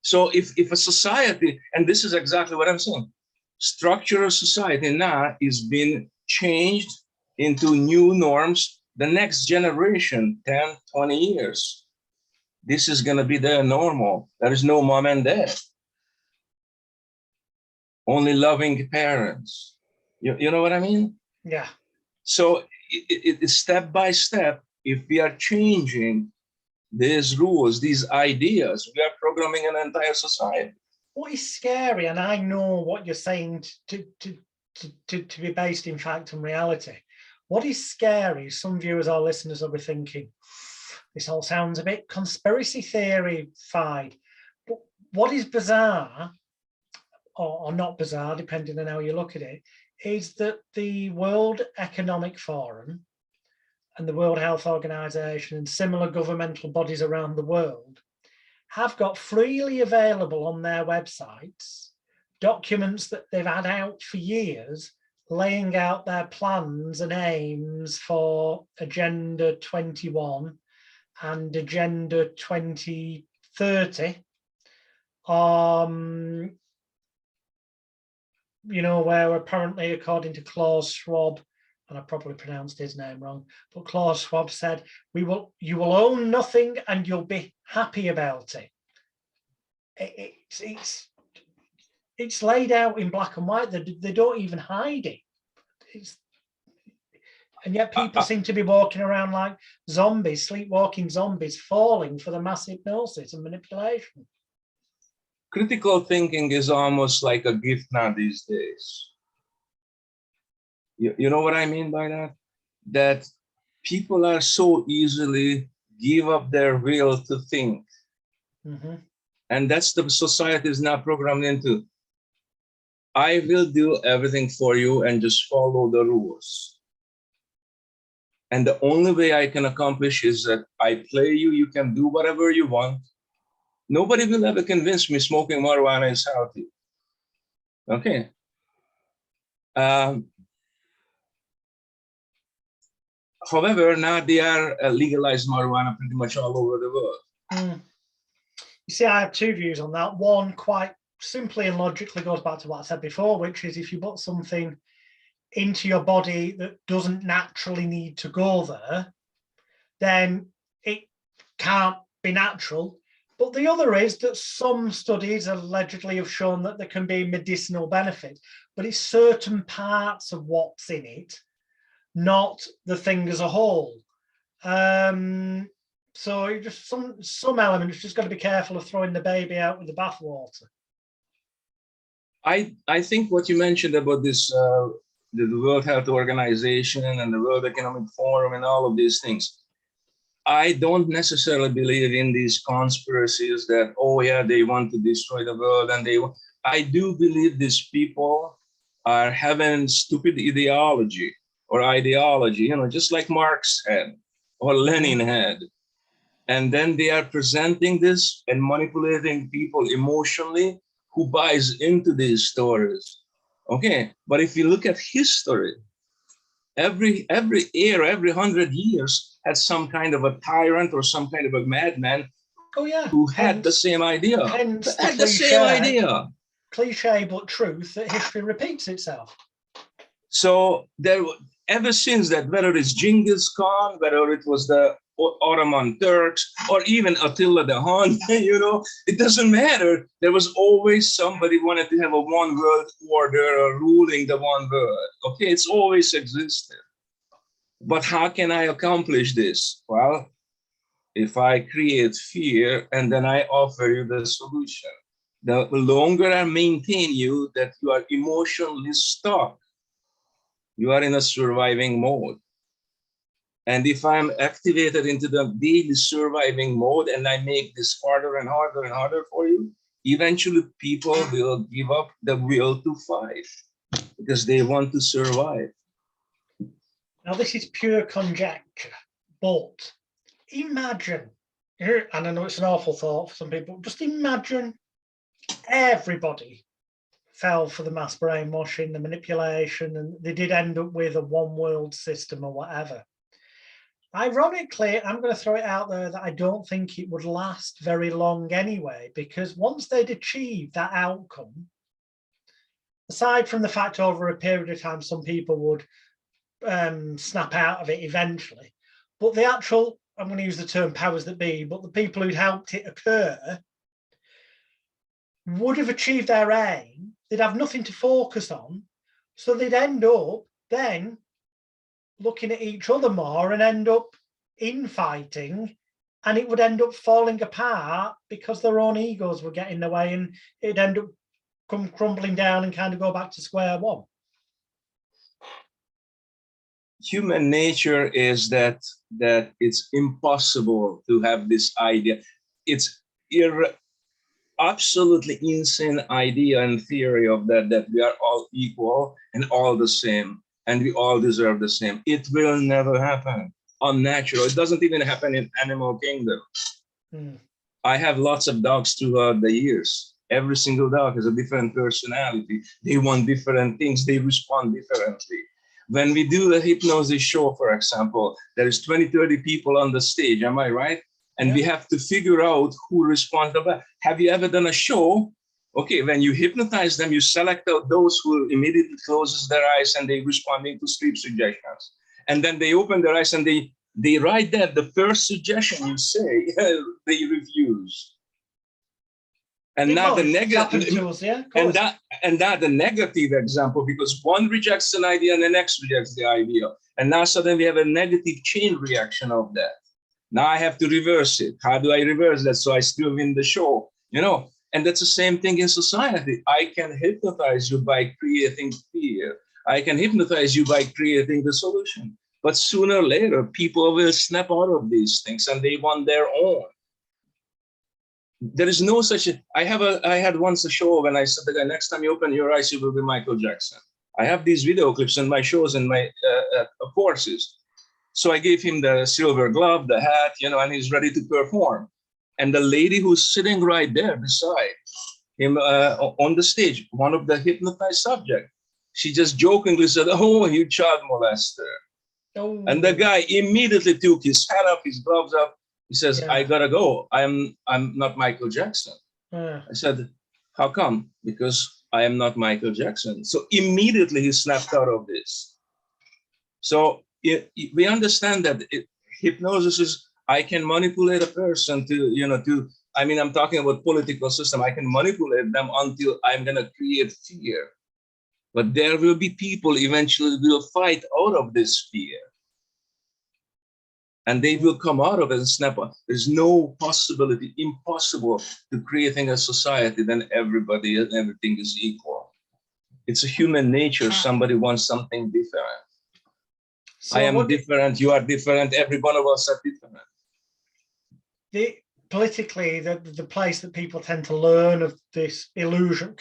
So if a society, and this is exactly what I'm saying, structure of society now is being changed into new norms. The next generation, 10, 20 years, this is going to be their normal. There is no mom and dad. Only loving parents. You know what I mean? Yeah. So it step by step, if we are changing these rules, these ideas, we are programming an entire society. What is scary, and I know what you're saying to be based in fact and reality. What is scary, some viewers or listeners will be thinking, this all sounds a bit conspiracy theory-fied. But what is bizarre, or not bizarre, depending on how you look at it, is that the World Economic Forum and the World Health Organization and similar governmental bodies around the world have got freely available on their websites documents that they've had out for years, laying out their plans and aims for Agenda 21 and Agenda 2030. You know, where apparently, according to Klaus Schwab, and I probably pronounced his name wrong, but Klaus Schwab said, you will own nothing and you'll be happy about it. It's laid out in black and white. They don't even hide it. And yet people seem to be walking around like zombies, sleepwalking zombies, falling for the mass hypnosis and manipulation. Critical thinking is almost like a gift now these days. You know what I mean by that? That people are so easily give up their will to think. Mm-hmm. And that's the society is now programmed into. I will do everything for you and just follow the rules. And the only way I can accomplish is that I play you, you can do whatever you want. Nobody will ever convince me smoking marijuana is healthy. Okay. However, now they are legalized marijuana pretty much all over the world. Mm. You see, I have two views on that. One, quite simply and logically, goes back to what I said before, which is if you put something into your body that doesn't naturally need to go there, then it can't be natural. But the other is that some studies allegedly have shown that there can be medicinal benefit, but it's certain parts of what's in it, not the thing as a whole. So just some elements, just got to be careful of throwing the baby out with the bathwater. I think what you mentioned about this, the World Health Organization and the World Economic Forum and all of these things, I don't necessarily believe in these conspiracies that, oh yeah, they want to destroy the world and I do believe these people are having stupid ideology, you know, just like Marx had or Lenin had. And then they are presenting this and manipulating people emotionally who buys into these stories. Okay, but if you look at history, every era, every 100 years had some kind of a tyrant or some kind of a madman who had the same idea. Hence had the same idea. Cliche but truth that history repeats itself. So there, ever since that, whether it's Genghis Khan, whether it was the Ottoman Turks, or even Attila the Hun, you know, it doesn't matter. There was always somebody wanted to have a one world order or ruling the one world. Okay, it's always existed. But how can I accomplish this? Well, if I create fear and then I offer you the solution, the longer I maintain you that you are emotionally stuck, you are in a surviving mode. And if I'm activated into the daily surviving mode and I make this harder and harder and harder for you, eventually people will give up the will to fight because they want to survive. Now, this is pure conjecture, but imagine, and I know it's an awful thought for some people, just imagine everybody fell for the mass brainwashing, the manipulation, and they did end up with a one world system or whatever. Ironically, I'm going to throw it out there that I don't think it would last very long anyway, because once they'd achieved that outcome, aside from the fact over a period of time, some people would snap out of it eventually, but the actual, I'm going to use the term powers that be, but the people who'd helped it occur would have achieved their aim. They'd have nothing to focus on, so they'd end up then looking at each other more and end up infighting, and it would end up falling apart because their own egos were getting in the way, and it'd end up come crumbling down and kind of go back to square one. Human nature is that it's impossible to have this idea. It's absolutely insane idea and theory of that we are all equal and all the same, and we all deserve the same. It will never happen. Unnatural. It doesn't even happen in animal kingdom. I have lots of dogs throughout the years. Every single dog has a different personality. They want different things. They respond differently. When we do the hypnosis show, for example, there is 20, 30 people on the stage. Am I right? And we have to figure out who responds the best. Have you ever done a show? Okay, when you hypnotize them, you select out those who immediately closes their eyes and they responding to sleep suggestions. And then they open their eyes and they write that the first suggestion you say, they refuse. And not the negative, and not the negative example, because one rejects an idea and the next rejects the idea. And now suddenly we have a negative chain reaction of that. Now I have to reverse it. How do I reverse that so I still win the show? You know, and that's the same thing in society. I can hypnotize you by creating fear. I can hypnotize you by creating the solution. But sooner or later, people will snap out of these things and they want their own. There is no such a, I had once a show when I said the guy, next time you open your eyes, you will be Michael Jackson. I have these video clips in my shows and my courses. So I gave him the silver glove, the hat, you know, and he's ready to perform. And the lady who's sitting right there beside him on the stage, one of the hypnotized subjects, she just jokingly said, "Oh, you child molester." Oh. And the guy immediately took his hat off, his gloves off. He says, "I gotta go. I'm not Michael Jackson." I said, "How come?" "Because I am not Michael Jackson." So immediately he snapped out of this. So we understand that hypnosis is, I can manipulate a person to, you know, I mean, I'm talking about political system. I can manipulate them until I'm gonna create fear. But there will be people eventually will fight out of this fear. And they will come out of it and snap out. There's no possibility, impossible to creating a society then everybody and everything is equal. It's a human nature. Somebody wants something different. So I am different, you are different, every one of us are different. Politically, the place that people tend to learn of this illusion,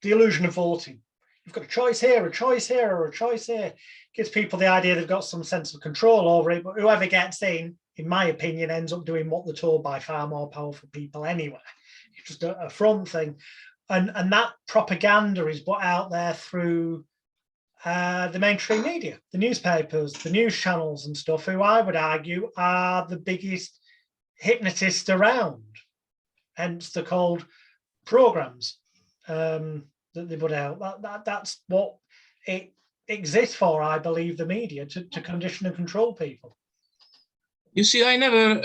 the illusion of voting. You've got a choice here, a choice here, or a choice here. Gives people the idea they've got some sense of control over it, but whoever gets in my opinion, ends up doing what they're told by far more powerful people anyway. It's just a front thing. And that propaganda is put out there through the mainstream media, the newspapers, the news channels and stuff, who I would argue are the biggest hypnotists around. Hence they're called programs that they put out. That's what it exists for, I believe, the media, to condition and control people. You see, I never,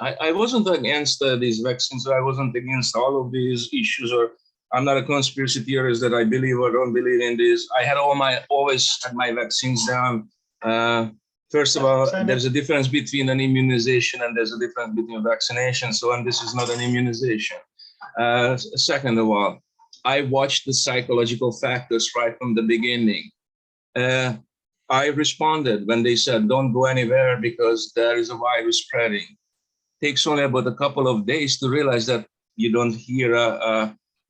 I wasn't against these vaccines. I wasn't against all of these issues, or I'm not a conspiracy theorist that I believe or don't believe in this. I had always had my vaccines down. First of all, there's a difference between an immunization and there's a difference between vaccination. So, and this is not an immunization. Second of all, I watched the psychological factors right from the beginning. I responded when they said, don't go anywhere because there is a virus spreading. It takes only about a couple of days to realize that you don't hear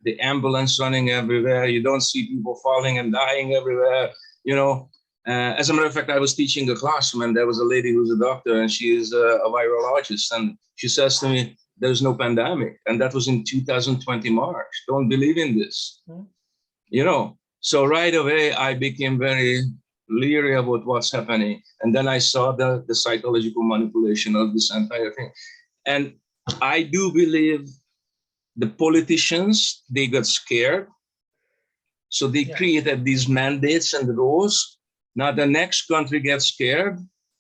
the ambulance running everywhere. You don't see people falling and dying everywhere. You know, as a matter of fact, I was teaching a classroom and there was a lady who's a doctor and she is a virologist. And she says to me, there's no pandemic. And that was in 2020 March. Don't believe in this. You know, so right away, I became very leery about what's happening. And then I saw the psychological manipulation of this entire thing. And I do believe the politicians, they got scared. So they created these mandates and rules. Now the next country gets scared.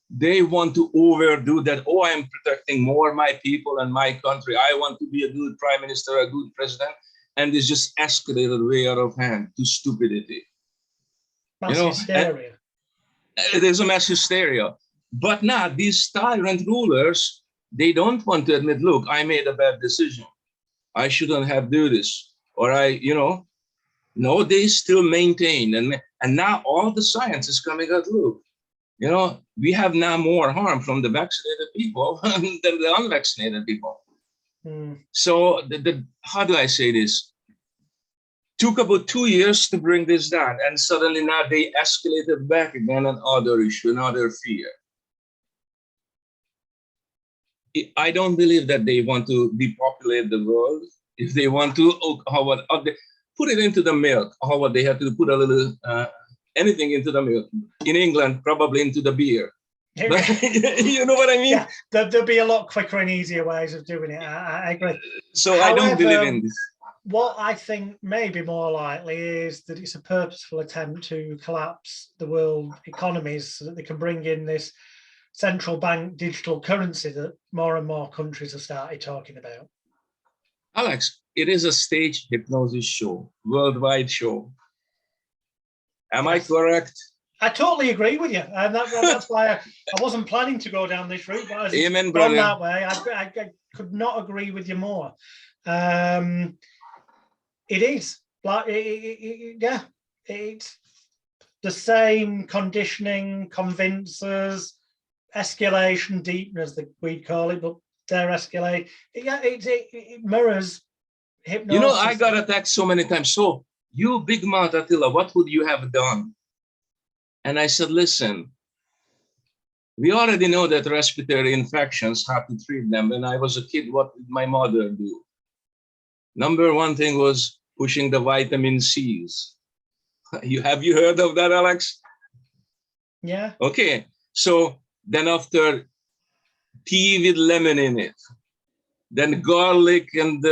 They want to overdo that. Oh, I'm protecting more my people and my country. I want to be a good prime minister, a good president. And it's just escalated way out of hand to stupidity. Mass hysteria. There's a mass hysteria. But now these tyrant rulers, they don't want to admit, look, I made a bad decision. I shouldn't have do this. Or no, they still maintain. And now all the science is coming out, look, we have now more harm from the vaccinated people than the unvaccinated people. So how do I say this? Took about 2 years to bring this down, and suddenly now they escalated back again another issue, another fear. I don't believe that they want to depopulate the world. If they want to, put it into the milk. How about they have to put a little anything into the milk? In England, probably into the beer. But, you know what I mean? Yeah, there'll be a lot quicker and easier ways of doing it. I agree. So however, I don't believe in this. What I think may be more likely is that it's a purposeful attempt to collapse the world economies so that they can bring in this central bank digital currency that more and more countries have started talking about. Alex, it is a stage hypnosis show, worldwide show. Am I correct? I totally agree with you, and that's why I wasn't planning to go down this route. But as Amen, brother. That way, I could not agree with you more. It is like yeah, it's the same conditioning, convincers, escalation, deepeners that we'd call it, but they're escalate. Yeah, it mirrors hypnosis. You know, I got attacked so many times. So you big mouth Attila, what would you have done? And I said, listen, we already know that respiratory infections, how to treat them. When I was a kid, what did my mother do? Number one thing was pushing the vitamin C's. Have you heard of that, Alex? Yeah. Okay. So then after tea with lemon in it, then garlic and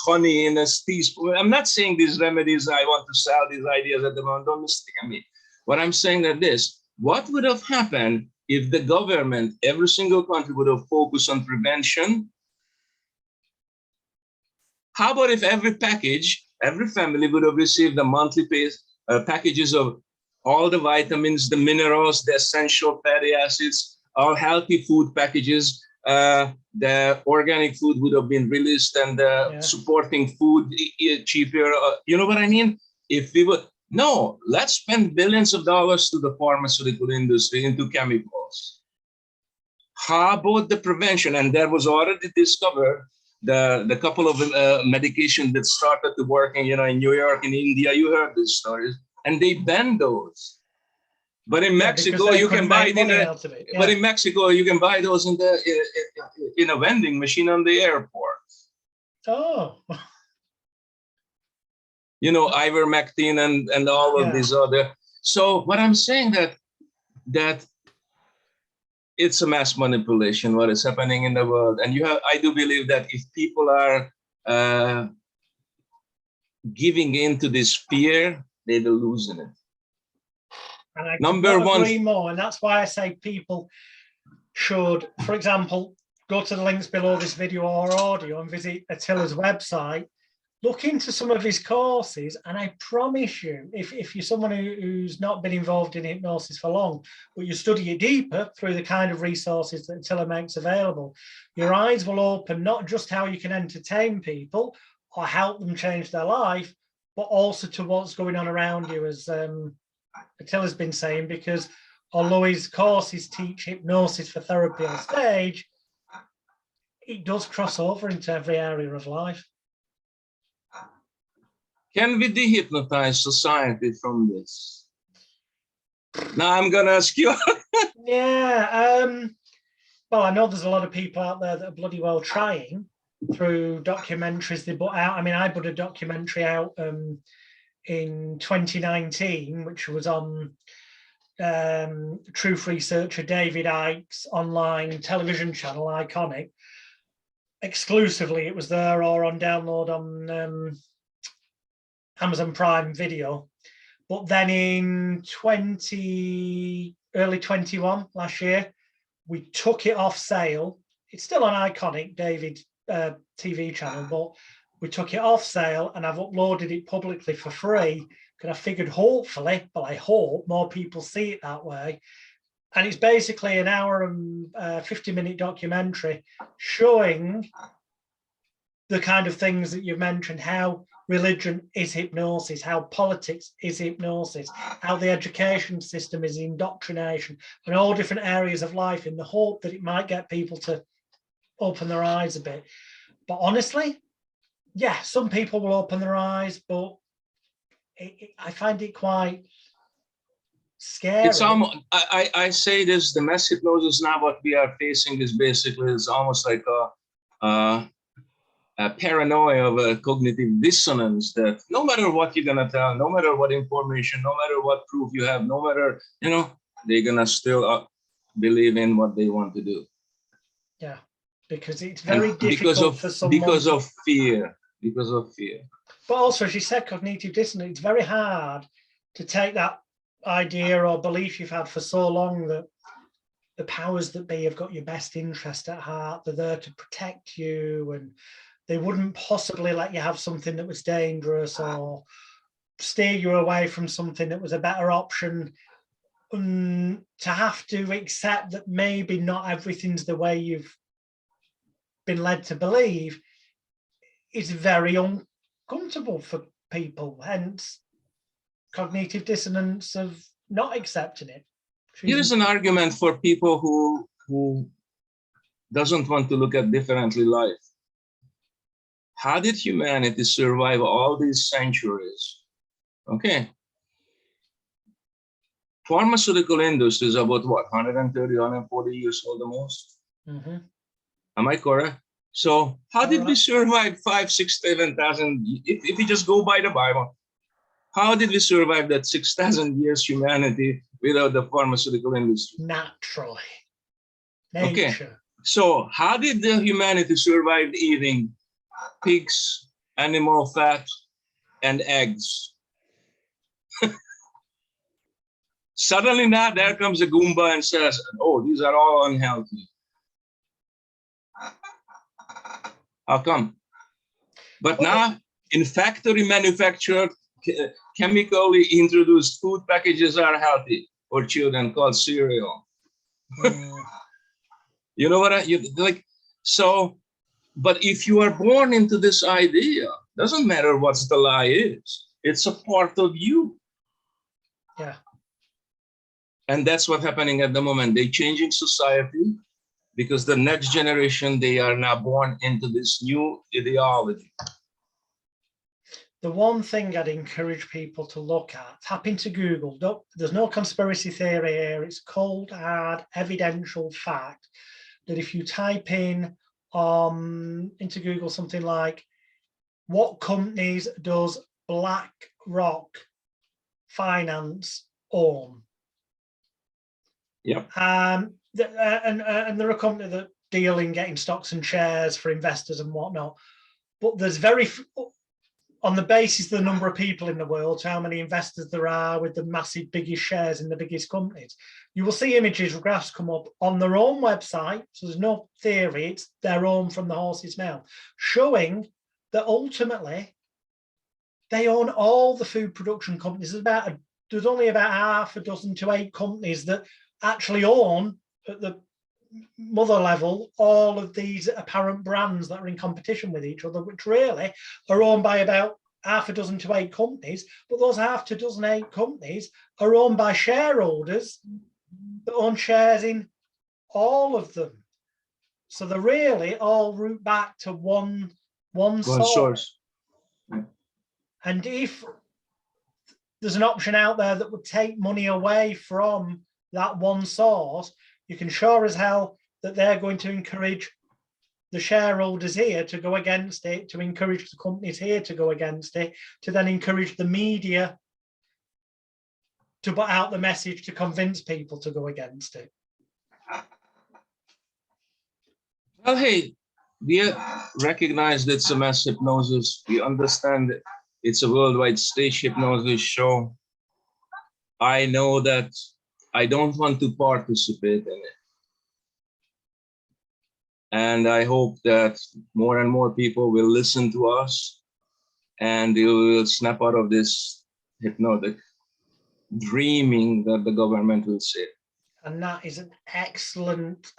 honey in a teaspoon. I'm not saying these remedies, I want to sell these ideas at the moment, don't mistake me. What I'm saying is this, what would have happened if the government, every single country would have focused on prevention? How about if every package, every family would have received the monthly packages of all the vitamins, the minerals, the essential fatty acids, all healthy food packages, the organic food would have been released and supporting food cheaper. You know what I mean? If we would, no, let's spend billions of dollars to the pharmaceutical industry into chemicals. How about the prevention? And there was already discovered the couple of medication that started to work in, in New York, in India. You heard these stories, and they banned those. But in Mexico, you can buy it but in Mexico, you can buy those in a vending machine on the airport. Oh. You know, ivermectin and all of these other. So what I'm saying that it's a mass manipulation, what is happening in the world. And I do believe that if people are giving in to this fear, they will lose in it. And I Number one, agree more, and that's why I say people should, for example, go to the links below this video or audio and visit Attila's website, look into some of his courses, and I promise you, if you're someone who's not been involved in hypnosis for long, but you study it deeper through the kind of resources that Attila makes available, your eyes will open not just how you can entertain people or help them change their life, but also to what's going on around you, as Attila's been saying, because although his courses teach hypnosis for therapy on stage, it does cross over into every area of life. Can we dehypnotize society from this? Now I'm going to ask you. Well, I know there's a lot of people out there that are bloody well trying through documentaries they put out. I mean, I put a documentary out in 2019, which was on truth researcher David Icke's online television channel, Iconic. Exclusively, it was there or on download on Amazon Prime Video. But then in early 21 last year, we took it off sale. It's still on Iconic, David's TV channel, but we took it off sale and I've uploaded it publicly for free because I figured hopefully, but I hope more people see it that way. And it's basically an hour and 50-minute documentary showing the kind of things that you've mentioned, how religion is hypnosis, how politics is hypnosis, how the education system is indoctrination, and all different areas of life, in the hope that it might get people to open their eyes a bit. But honestly, yeah, some people will open their eyes, but I find it quite scary. It's almost, I say this, the mass hypnosis now, what we are facing is basically, it's almost like a paranoia of a cognitive dissonance, that no matter what you're gonna tell, no matter what information, no matter what proof you have, no matter, you know, they're gonna still believe in what they want to do. Yeah, because it's very difficult for someone. Because of fear. But also, as you said, cognitive dissonance, it's very hard to take that idea or belief you've had for so long that the powers that be have got your best interest at heart. They're there to protect you, and they wouldn't possibly let you have something that was dangerous or steer you away from something that was a better option. To have to accept that maybe not everything's the way you've been led to believe is very uncomfortable for people, hence cognitive dissonance of not accepting it. Here's an argument for people who doesn't want to look at differently life. How did humanity survive all these centuries? Okay. Pharmaceutical industry is about what, 130, 140 years old the most? Mm-hmm. Am I correct? So how did we survive 5, 6, 7,000? If we just go by the Bible, how did we survive that 6,000 years humanity without the pharmaceutical industry? Naturally. Nature. Okay. So how did the humanity survive eating pigs, animal fat, and eggs? Suddenly now there comes a Goomba and says, oh, these are all unhealthy. How come? But now in factory manufactured, chemically introduced food packages are healthy for children, called cereal. You know what like? So, but if you are born into this idea, doesn't matter what the lie is, it's a part of you. Yeah. And that's what's happening at the moment. They're changing society because the next generation, they are now born into this new ideology. The one thing I'd encourage people to look at, tap into Google. There's no conspiracy theory here. It's cold, hard, evidential fact that if you type in into Google something like, what companies does BlackRock finance own? Yeah. And they're a company that deal in getting stocks and shares for investors and whatnot. But there's on the basis of the number of people in the world, how many investors there are with the massive biggest shares in the biggest companies, you will see images or graphs come up on their own website. So there's no theory, it's their own from the horse's mouth, showing that ultimately they own all the food production companies. There's only about half a dozen to 8 companies that actually own at the mother level all of these apparent brands that are in competition with each other, which really are owned by about half a dozen to 8 companies. But those half to dozen 8 companies are owned by shareholders that own shares in all of them. So they really all root back to one source. And if there's an option out there that would take money away from that one source, you can sure as hell that they're going to encourage the shareholders here to go against it, to encourage the companies here to go against it, to then encourage the media to put out the message to convince people to go against it. Well, hey, we recognize that it's a mass hypnosis. We understand that it's a worldwide stage hypnosis show. I know that I don't want to participate in it. And I hope that more and more people will listen to us and they will snap out of this hypnotic dreaming that the government will say. And that is an excellent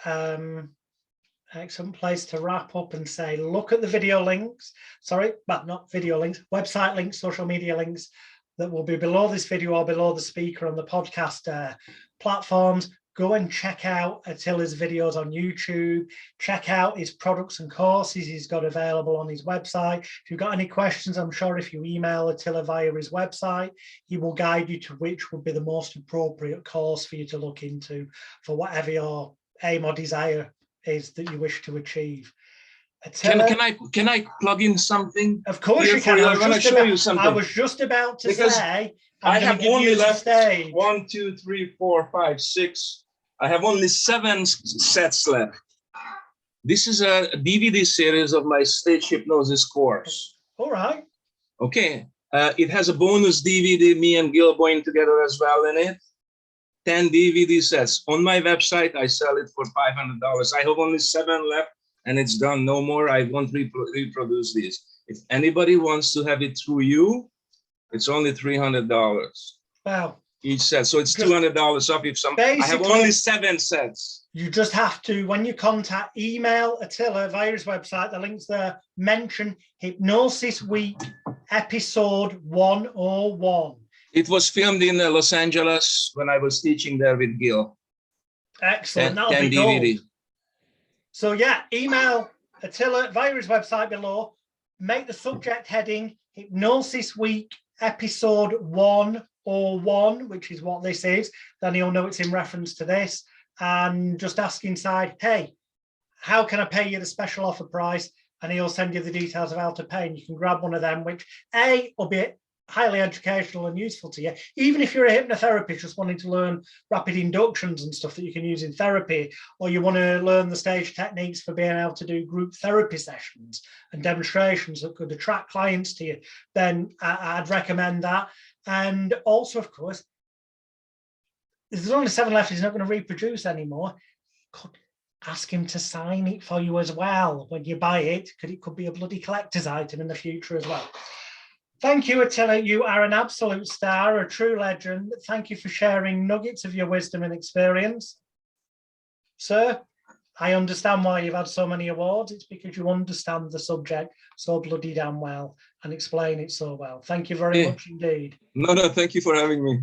place to wrap up and say, look at the video links, but not video links, website links, social media links that will be below this video or below the speaker on the podcast platforms. go and check out Attila's videos on YouTube, check out his products and courses he's got available on his website. If you've got any questions, I'm sure if you email Attila via his website, he will guide you to which would be the most appropriate course for you to look into for whatever your aim or desire is that you wish to achieve. Attila, can I plug in something? Of course you can. I want to show you something. I was just about to say, I have only left stage. 1, 2, 3, 4, 5, 6. I have only 7 sets left. This is a DVD series of my stage hypnosis course. All right. Okay. It has a bonus DVD, me and Gil going together as well in it. 10 DVD sets. On my website, I sell it for $500. I have only 7 left and it's done. No more. I won't reproduce these. If anybody wants to have it through you, it's only $300. Wow. Each set. So it's $200 off if some. I have only 7 sets. You just have to, when you contact, email Attila via his website, the link's there, mention Hypnosis Week episode 101. It was filmed in Los Angeles when I was teaching there with Gil. Excellent. That'll 10 be DVD. gold. So yeah, email Attila via his website below, make the subject heading Hypnosis Week episode 101, which is what this is. Then he'll know it's in reference to this. And just ask inside, hey, how can I pay you the special offer price? And he'll send you the details of how to pay. And you can grab one of them, which A, will be highly educational and useful to you. Even if you're a hypnotherapist just wanting to learn rapid inductions and stuff that you can use in therapy, or you want to learn the stage techniques for being able to do group therapy sessions and demonstrations that could attract clients to you, then I'd recommend that. And also, of course, there's only 7 left. He's not going to reproduce anymore. Could ask him to sign it for you as well when you buy it, because it could be a bloody collector's item in the future as well. Thank you, Attila. You are an absolute star, a true legend. Thank you for sharing nuggets of your wisdom and experience. Sir, I understand why you've had so many awards. It's because you understand the subject so bloody damn well and explain it so well. Thank you very much indeed. No, thank you for having me.